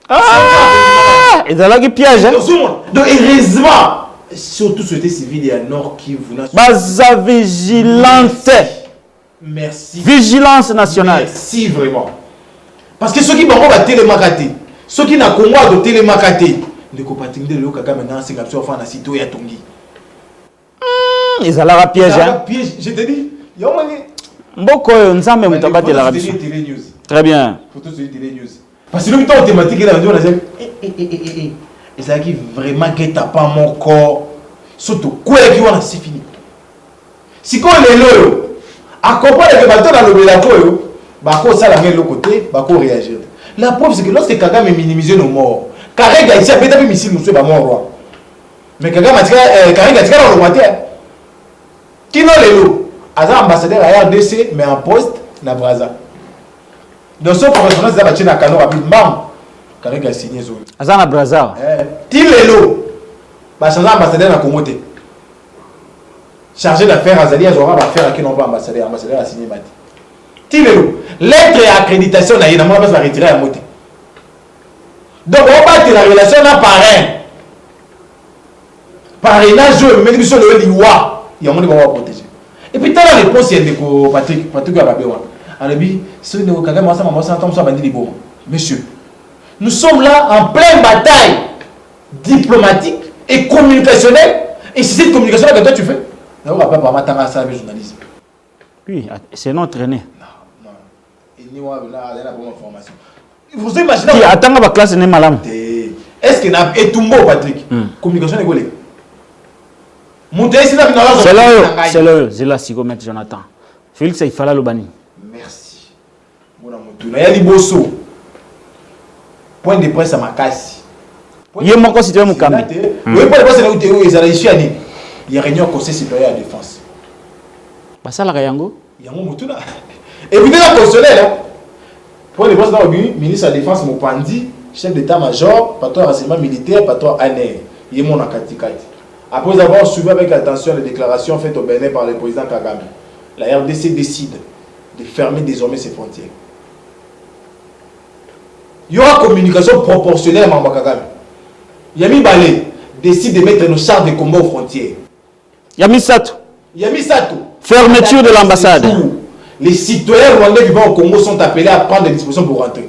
Ah! Et dans la piège, hein? Donc, heureusement, surtout société civile et à Nord qui vous n'a Baza vigilante. Merci. Vigilance nationale. Merci vraiment. Parce que ceux qui vont télémarcater, ceux qui n'ont pas de télémarcater, ne compatissent de l'eau Kagame maintenant, c'est comme ça, on a cité à Tongi. Ils ont la piège, hein? Piège, je te dis, il y a un moment. Mboko, nzambe mutabate la rabis. Très bien. Photo sur Télé News. Parce que le temps thématique là, on a dit et ça qui vraiment que t'as pas mon corps. Surtout quoi qui va c'est fini. Si qu'on est là, accompagne que bateau dans le belato, bah quoi ça la met de l'autre côté, bah quoi réagir. La preuve c'est que lorsque Kagame minimisé nos morts, Karega ici a peut-être missile nous soit mort roi. Mais Kagame a dit Karega a dit dans le moitié. Qui non les lots, Azar ambassadeur à RDC mais en poste na Brazza. Dans son correspondance da bachina kano rapide mam Karega a signé zo. Azar na Brazza. Ti lelo. Ba changer ambassadeur na Congo té. Chargé d'affaires Azali Azora va faire qui non pas ambassadeur a signé mati. Ti lelo. Lettre et accréditation na yena moi va retirer à moté. Donc on va la relation na parrain. parrainage mais biso le liwa il y a mon va protéger et puis t'as la réponse il y a des Patrick Ababewa Arabi ce ne Kagame ça maman ça tombe ça bandi libo monsieur nous sommes là en pleine bataille diplomatique et communicationnelle et c'est cette communication là que toi tu fais on va pas matin ça avec journalisme oui c'est notre aîné non et ni wa là la bonne information vous imaginez qui attend la classe n'est malam est-ce que na etumbo Patrick communication est golé c'est là psychomètre Jonathan Félix il fallait le bani merci bona mutuna ya liboso point de presse à Makassi il mon considéré mon camé oui point de presse là où ils allaient ici ani il y a réunion conseil citoyen à défense bah ça la yango mutuna et puis la consolé là point de presse là ministre de la défense Mopandi chef d'état-major patron renseignement militaire patron ANR il est mon akatikati. Après avoir suivi avec attention les déclarations faites au Bénin par le président Kagame, la RDC décide de fermer désormais ses frontières. Il y aura communication proportionnelle à Mamba Kagame. Yami Balé décide de mettre nos chars de combat aux frontières. Yami Sato. Fermeture de l'ambassade. Les citoyens rwandais vivant au Congo sont appelés à prendre des dispositions pour rentrer.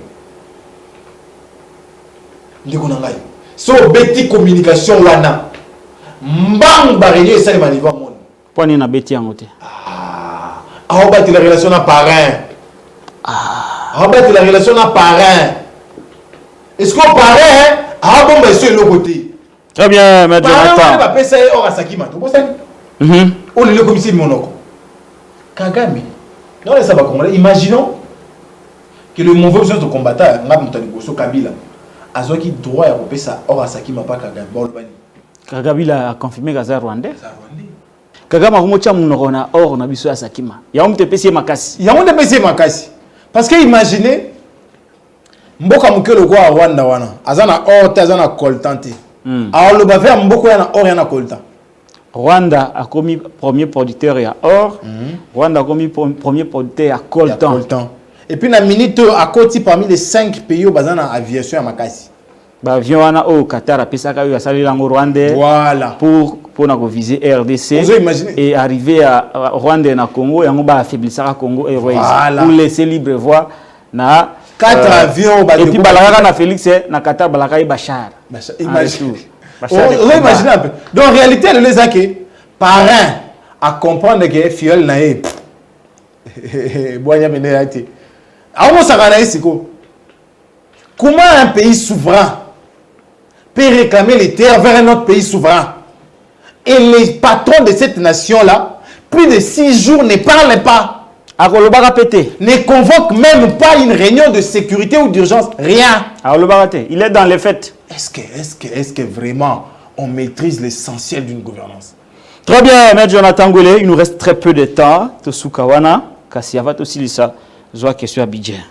So beti communication wana. Mbang barrière ça les maniva monde. Point na beti angote. On bat la relation à parrain. On bat la relation à parrain. Est-ce qu'on parrain a bon monsieur le côté. Très bien, maître Jonathan. On va passer au Asakima. Tu vois on est le commissaire Monoko. Kagame. Non, ça va comment. Imaginons que le mauvais besoin de combattant ngam Taliboso Kabila a qui droit à couper ça au Asakima pas Kagame. Bon le Kagame a confirmé Gaza Rwandais. Kagame a remonté mon or na biso Asakima. Ya on te pesi makasi. Ya on te pesi makasi. Parce que imaginez mboka mukelo kwa Rwanda wana. Azana or azana coltante. Alors le baveur mboko yana or yana coltant. Rwanda a commis premier producteur à or. Rwanda a commis premier producteur à coltan. Et puis la minute à côté parmi les 5 pays où bazana aviation à makasi. Bah avion wana au Qatar a pesaka yo sali lango rwandais. Voilà. Pour na viser RDC et arriver à Rwanda na Congo et on va affaiblir ça Congo Airways pour laisser libre voie na 4 avions et puis balaka na Félix na Qatar balaka Bachar. Imagine. Imagine un peu. Donc en réalité le les que parrain à comprendre que fiole na e boya menelati. Amo sakana isiko. Comment un pays souverain peut réclamer les terres vers un autre pays souverain? Et les patrons de cette nation-là, plus de 6 jours, ne parlent pas. Ne convoquent même pas une réunion de sécurité ou d'urgence. Rien. Il est dans les fêtes. Est-ce que vraiment on maîtrise l'essentiel d'une gouvernance? Très bien, Maître Jonathan Ngolé. Il nous reste très peu de temps. Tosukawana, Kassiavat aussi, Lisa. Zoa question à Bidjen.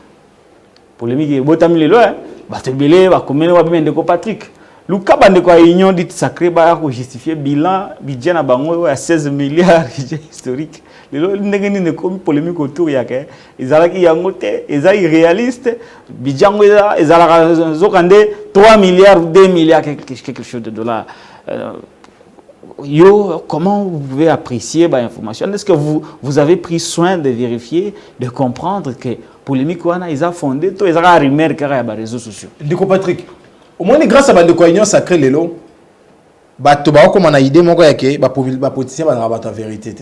Polémique, Botamile, Batebele, Bakomene, Wabimendeko Patrick. Luka bandeko a union dit sacré ba ko justifier bilan budget na bango à 16 milliards historique. Lelo ndengeni ne komi polémique autour yake. Ezalaki yangote, ezali réaliste. Budget ngo ezala zokande 3 milliards ou 2 milliards quelque chose de dollars. Comment vous pouvez apprécier l'information? Est-ce que vous avez pris soin de vérifier, de comprendre que polémique wana ils a fondé tout ezala rumeur car ya réseaux sociaux. Ndeko Patrick. Au moins grâce à bandeko union sacré lelo bato ba ko na idée moko yake ba politicien ba rabata vérité.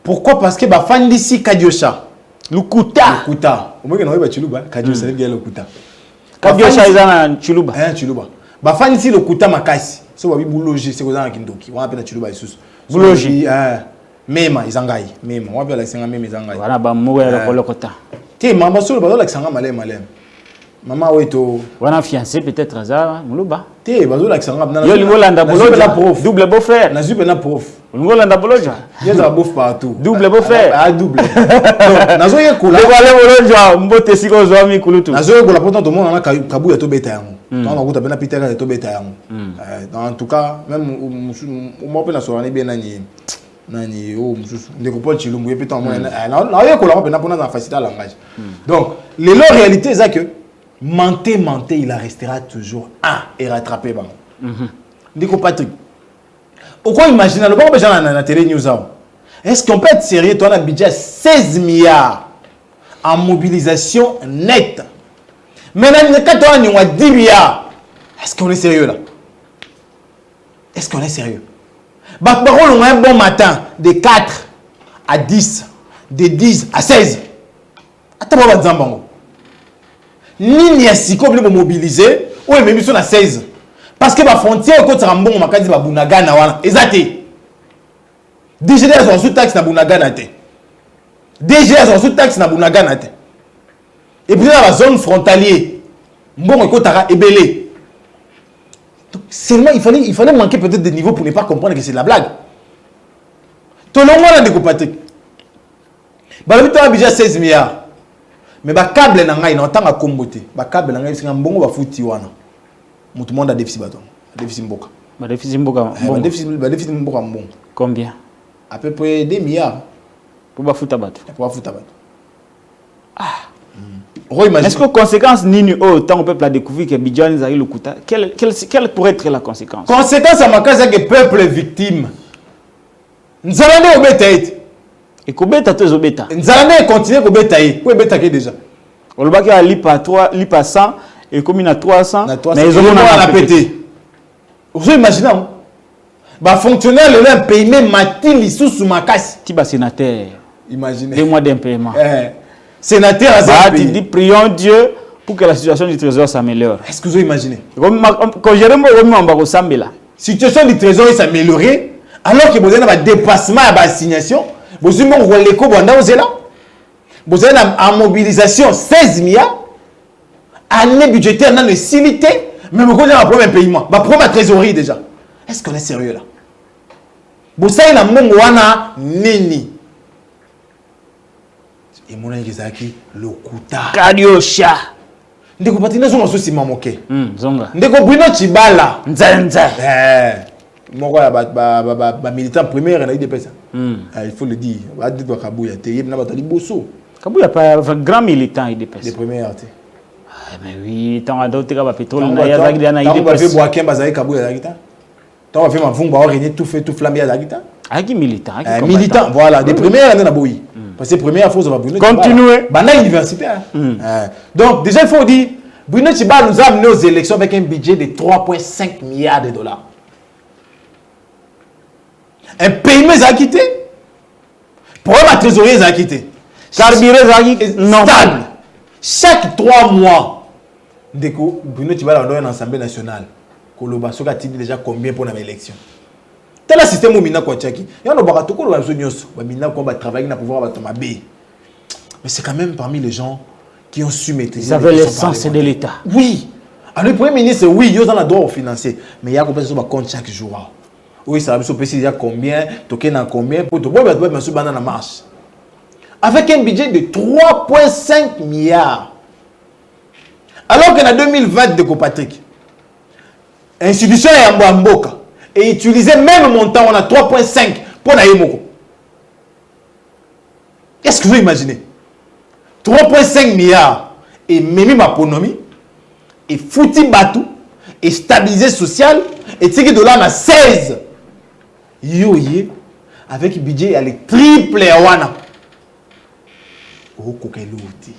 Pourquoi? Parce que ba fandisi Kadiosha Lukuta au moins na ba Chuluba Kadiosha le Lukuta Kadiosha izana Chuluba Chuluba ba fandisi Lukuta makasi so ba bibuloji c'est kozana kindoki wana pena Chuluba isusu buloji mema izangai mema wapi la senga mema izangai wana ba moya la kolokota te mama solo ba la senga malem Maman weto wana fiancé peut-être ça muluba te bazo la kisanga na yo lingolanda boloja double beau-frère na zupe na prof lingolanda boloja yeza bof partout double beau-frère double donc nazo yekola le wale boloja mbote siko zo mi kulutu nazo yekola pourtant tout le monde na kabu ya to beta yango donc on kuta bena Peter ka to beta yango en tout cas même mo pe na so bien nani mususu ndeko Paul Chilumbu peut en na yekola ko pe na pona na faciliter le langage donc les réalité c'est que menté, il restera toujours et rattrapé. Ndiko Patrick, Pourquoi imaginer le bon gens dans la télé news? Est-ce qu'on peut être sérieux? Tu as un budget 16 milliards en mobilisation nette. Maintenant, quand on a 10 milliards, est-ce qu'on est sérieux là? Est-ce qu'on est sérieux? Bah, on a un bon matin de 4 à 10, de 10 à 16. Attends, on va dire, ni si on veut mobiliser, ou même si on a 16. Parce que la frontière, quand on a un bon matin, on a Bunagana. Exactement. DGDS a sous taxe na Bunagana. DGS a sous taxe na Bunagana. Et puis dans la zone frontalière, bon, écoute, tu ébélé. Donc, seulement, il fallait manquer peut-être des niveaux pour ne pas comprendre que c'est de la blague. Tout le monde a des Patrick. Tu as déjà 16 milliards. Mais le câble n'a pas tant à comboter. Le câble n'a pas tant à bon va foutre wana. Tout le monde a déficit bâton. Déficit mboka. Déficit mboka. Déficit mboka bon. Combien? À peu près 2 milliards. Pour ba foutre bâton. Pour foutre bâton. Est-ce que conséquence nini autant on peut la découvrir que Bidjan Zari le Kouta? Quelle pourrait être la conséquence? Conséquence à ma case que le peuple est victime. Nous allons au bétail. Et Kobeta tous au bêta. Nous allons continuer au bétail. Où est bétail déjà? On le bat qui a lipa 3, lipa 100 et comme il a 300. Mais ils ont la pété. Vous imaginez? Bah fonctionnaire le même paiement matin sous ma casse. Tiba sénateur. Imaginez. 2 mois d'impaiement. Sénateur à tu dis prions Dieu pour que la situation du trésor s'améliore. Est-ce que vous imaginez? Quand Jérémy Romano Sambela. Situation du trésor s'améliorer alors que vous avez un dépassement à la signation. Vous avez un l'écho vous avez en mobilisation 16 milliards. Année budgétaire dans le silité. Mais vous avez un premier paiement. Vous avez un trésorerie déjà. Est-ce qu'on est sérieux là? Vous avez un monde nini. Et mon ami Zaki, le Kouta. Kadiosha. Ndeko patina zonga so si mamoke. Zonga. Ndeko Bruno Chibala. Nzanza. Moko ya ba militant primaire na IDPS. Il faut le dire. Ba dit ba Kabuya te yebna ba tali bosso. Kabuya pas grand militant IDPS. Les premières te. Mais oui, tant d'autres ka ba pétrole na ya zaki na IDPS. Tant ba fait boakem ba zaki Kabuya zaki. Tant ba fait ma vumba régner tout fait tout flamber zaki. Aki militant, militant, voilà, des premières années na boyi. Parce que première fois, ça va Bruno. Continuez. Bana universitaire. Donc, déjà, il faut dire, Bruno Chiba nous a amené aux élections avec un budget de 3,5 milliards de dollars. Un paiement a quitté. Pour un trésorier a quitté. Carburé a quitté. Stable. Chaque 3 mois, Bruno Chiba a donné une assemblée nationale. Koloba, ce qui a déjà combien pour l'élection. Tel le système où mina Kouachaki. Il y a un barato ko ba sonyoso. Ba mina ko ba travailler na pouvoir ba tomabe. Mais c'est quand même parmi les gens qui ont su maîtriser. Ils avaient l'essence de l'État. Oui. Alors le premier ministre, oui, ils ont le droit financier. Mais il y a combien de compte chaque jour. Oui, ça va se passer il y a combien, token en combien pour te voir monsieur banana marche. Avec un budget de 3,5 milliards. Alors qu'en 2020 de Patrick, institution est en Mboka. Et utiliser même montant, on a 3,5 pour Naïmoko. Est-ce que vous imaginez? 3,5 milliards et même ma ponomie, et fouti batou, et stabiliser social, et tiré de là, on a 16. Yoye, avec budget, il y a les triple wana. Oh, kokelouti.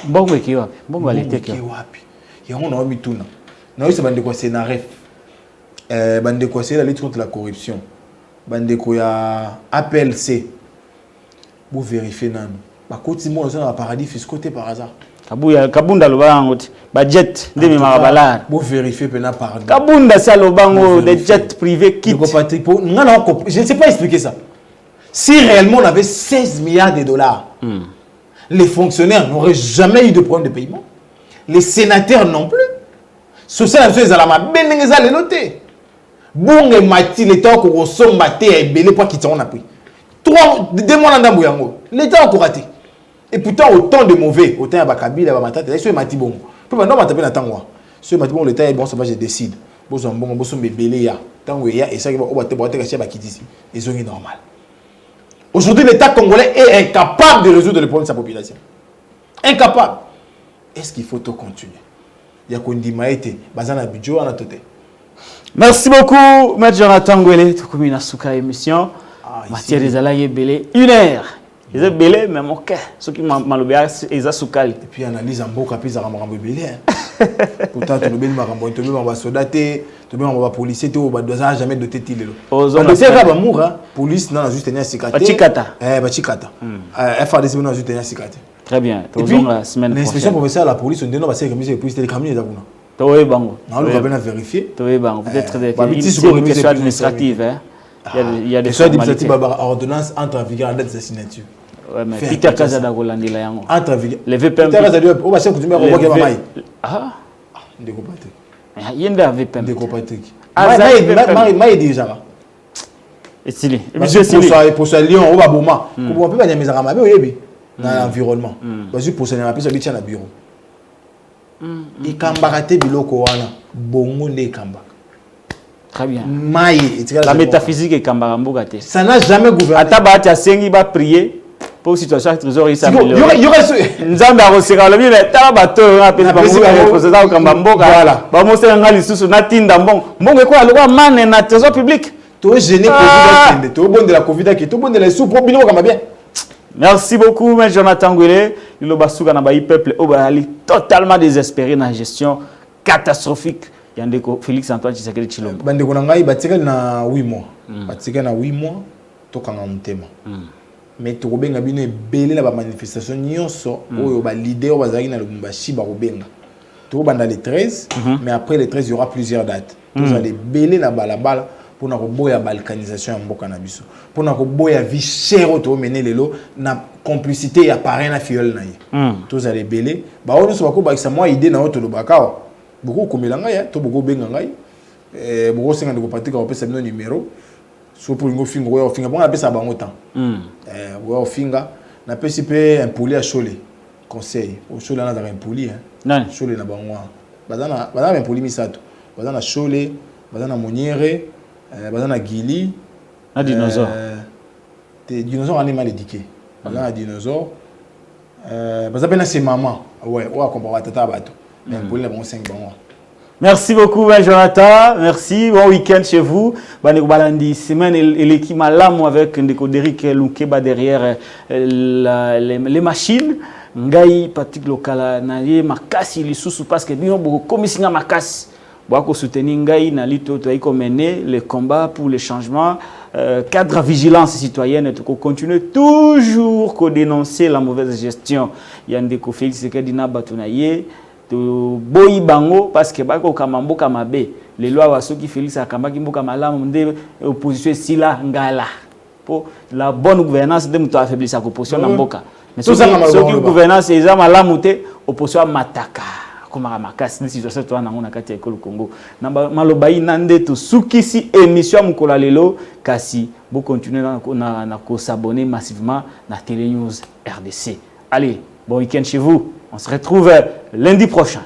Bon, mais qui wapi? Bon, mais qui wapi? Il y a un homme qui tourne. Non, c'est un scénario. Bandeko c'est la lutte contre la corruption. Bandeko ya APLC. Vous vérifiez nan. Ba koti mo dans un paradis fiscal par hasard. Kabunda lobango budget de marabalar. Vous vérifiez pena pardon. Kabunda ça lobango des jets privés qui je ne sais pas expliquer ça. Si réellement on avait 16 milliards de dollars, les fonctionnaires n'auraient jamais eu de problème de paiement. Les sénateurs non plus. Social les alama benengeza les noter. Bon et mati l'état ko somba te et belé pour quitter on a pris. 2 mois ndambo yango. L'état a raté. Et pourtant autant de mauvais, autant ya bakabila ba matata, so mati bon. Puis maintenant matape na tangwa. So mati bon l'état est bon ça va je décide. Bozo mbongo bozo belé ya. Tango ya et ça va oba te boite ka cheba kitisi. Et c'est normal. Aujourd'hui l'état congolais est incapable de résoudre le problème de sa population. Incapable. Est-ce qu'il faut tout continuer? Il y a qu'on dit maïté, bazana budget à la tête. Merci beaucoup, Maître Jonathan Ngwele. Tu as une souka émission. Matière des alaïs belé 1 heure. Ils sont belé, mais mon cœur. Ceux qui m'ont malobé, ils sont soukali. Et puis analyse en boca, puis ça ramène belé. Pourtant, tu ne peux pas ramène, tu ne peux pas soldater, tu ne peux pas policier, tu ne peux jamais doter de l'eau. Dossier là, amour, police n'a juste tenu à s'écarter. Bachikata. Bachikata. FADC n'a juste tenu à s'écarter. Très bien. Et puis, l'inspection provinciale de la police, on dit non, parce que les polices, les camions, ils ont Toé Bango. On va bien vérifier. Toé Bango. Peut-être des questions administratives. Il y a des questions administratives, ordonnance entre en vigueur à la date de sa signature. Ouais, mais Peter Kazada Rolandi là yango. Entre en vigueur. Le VPM. Peter Kazada, on va se continuer à revoir Gamay. Ah. Ndeko Patrick. Yenda VPM. Ndeko Patrick. Maï déjà. Et Sili. Pour ça Lyon, on va boma. Pour pas mes aramabe oyebi dans l'environnement. Vas-y pour ça na pisa bitia na bureau. Ikambakate biloko wana bongo nde kamba. Très bien. La métaphysique est Kambaramboga. Ça n'a jamais gouverné. Ataba Sengi va prier pour situation trésor il y aurait Nzamba Rosera le bien tabato rapide pour ça Kambamboga voilà ba mo se ngali susu na tinda mbongo ko alwa mane na trésor public to gêné covid to bon de la covid qui to bon de la sous pour biloko kamba bien. Merci beaucoup M. Jonathan Ngwele le basuka na ba peuple obali totalement désespéré dans la gestion catastrophique. Yandeko Félix Antoine Tshisekedi Tshilombo. Bandeko na ngai batika na 8 mois. Batika na 8 mois to kanga mutema. Mais to kobenga bino ebele na ba manifestation nyonso oyo ba leader bazaki na Lubumbashi ba kobenga. To banda le 13 mais après le 13 il y aura plusieurs dates. Tous allez belé na balabala pour na koboya balkanisation ya mboka na biso. Pour na koboya vie chère to mener lelo na complicité ya parrain na fiole na ye. Tous allez belé ba ono so bako ba kisa moi idée na oto lobakao. Beaucoup comme l'angai, tout beaucoup bengangai, beaucoup c'est quand on partit quand on peut s'amener numéro, soit pour une finger ou un finger, bon on appelle ça bango temps, ou un finger, on appelle si peu un poulet à choler, conseil, au choler on a un poulet, hein, choler na bango, bazana un poulet misato, bazana choler, bazana moniere, bazana gili, un dinosaure, des dinosaures animal éduqués, bazana dinosaure, bazana c'est maman, ouais, ou à comparer tata bateau. Merci beaucoup, Jonathan. Merci. Bon week-end chez vous. Balandi semaine et l'équipe Malam avec Ndeko Derrick Lunkeba derrière les machines. Ngai Patrick Lokala naye makasi lisusu parce que bien beaucoup komisinga makasi. Bako soutenir Ngai na lito to iko mener le combat pour le changement. Cadre à vigilance citoyenne et continuer toujours ko dénoncer la mauvaise gestion. Yandeko Félix Tshisekedi na batunaye. Boyi bango parce que bako kamamboka mabe les lois wa soki Félix akambaki mboka malamu nde opposition sila ngala pour la bonne gouvernance de muto affaiblir sa opposition na mboka mais soki gouvernance eza malamu te opposition mataka koma makasi ni situation to na ngona kati ya ekolo Congo na malobai nande to sukisi émission mukola lelo kasi bo continuer na ko s'abonner massivement na Télé News RDC. Allez, bon week-end chez vous. On se retrouve lundi prochain.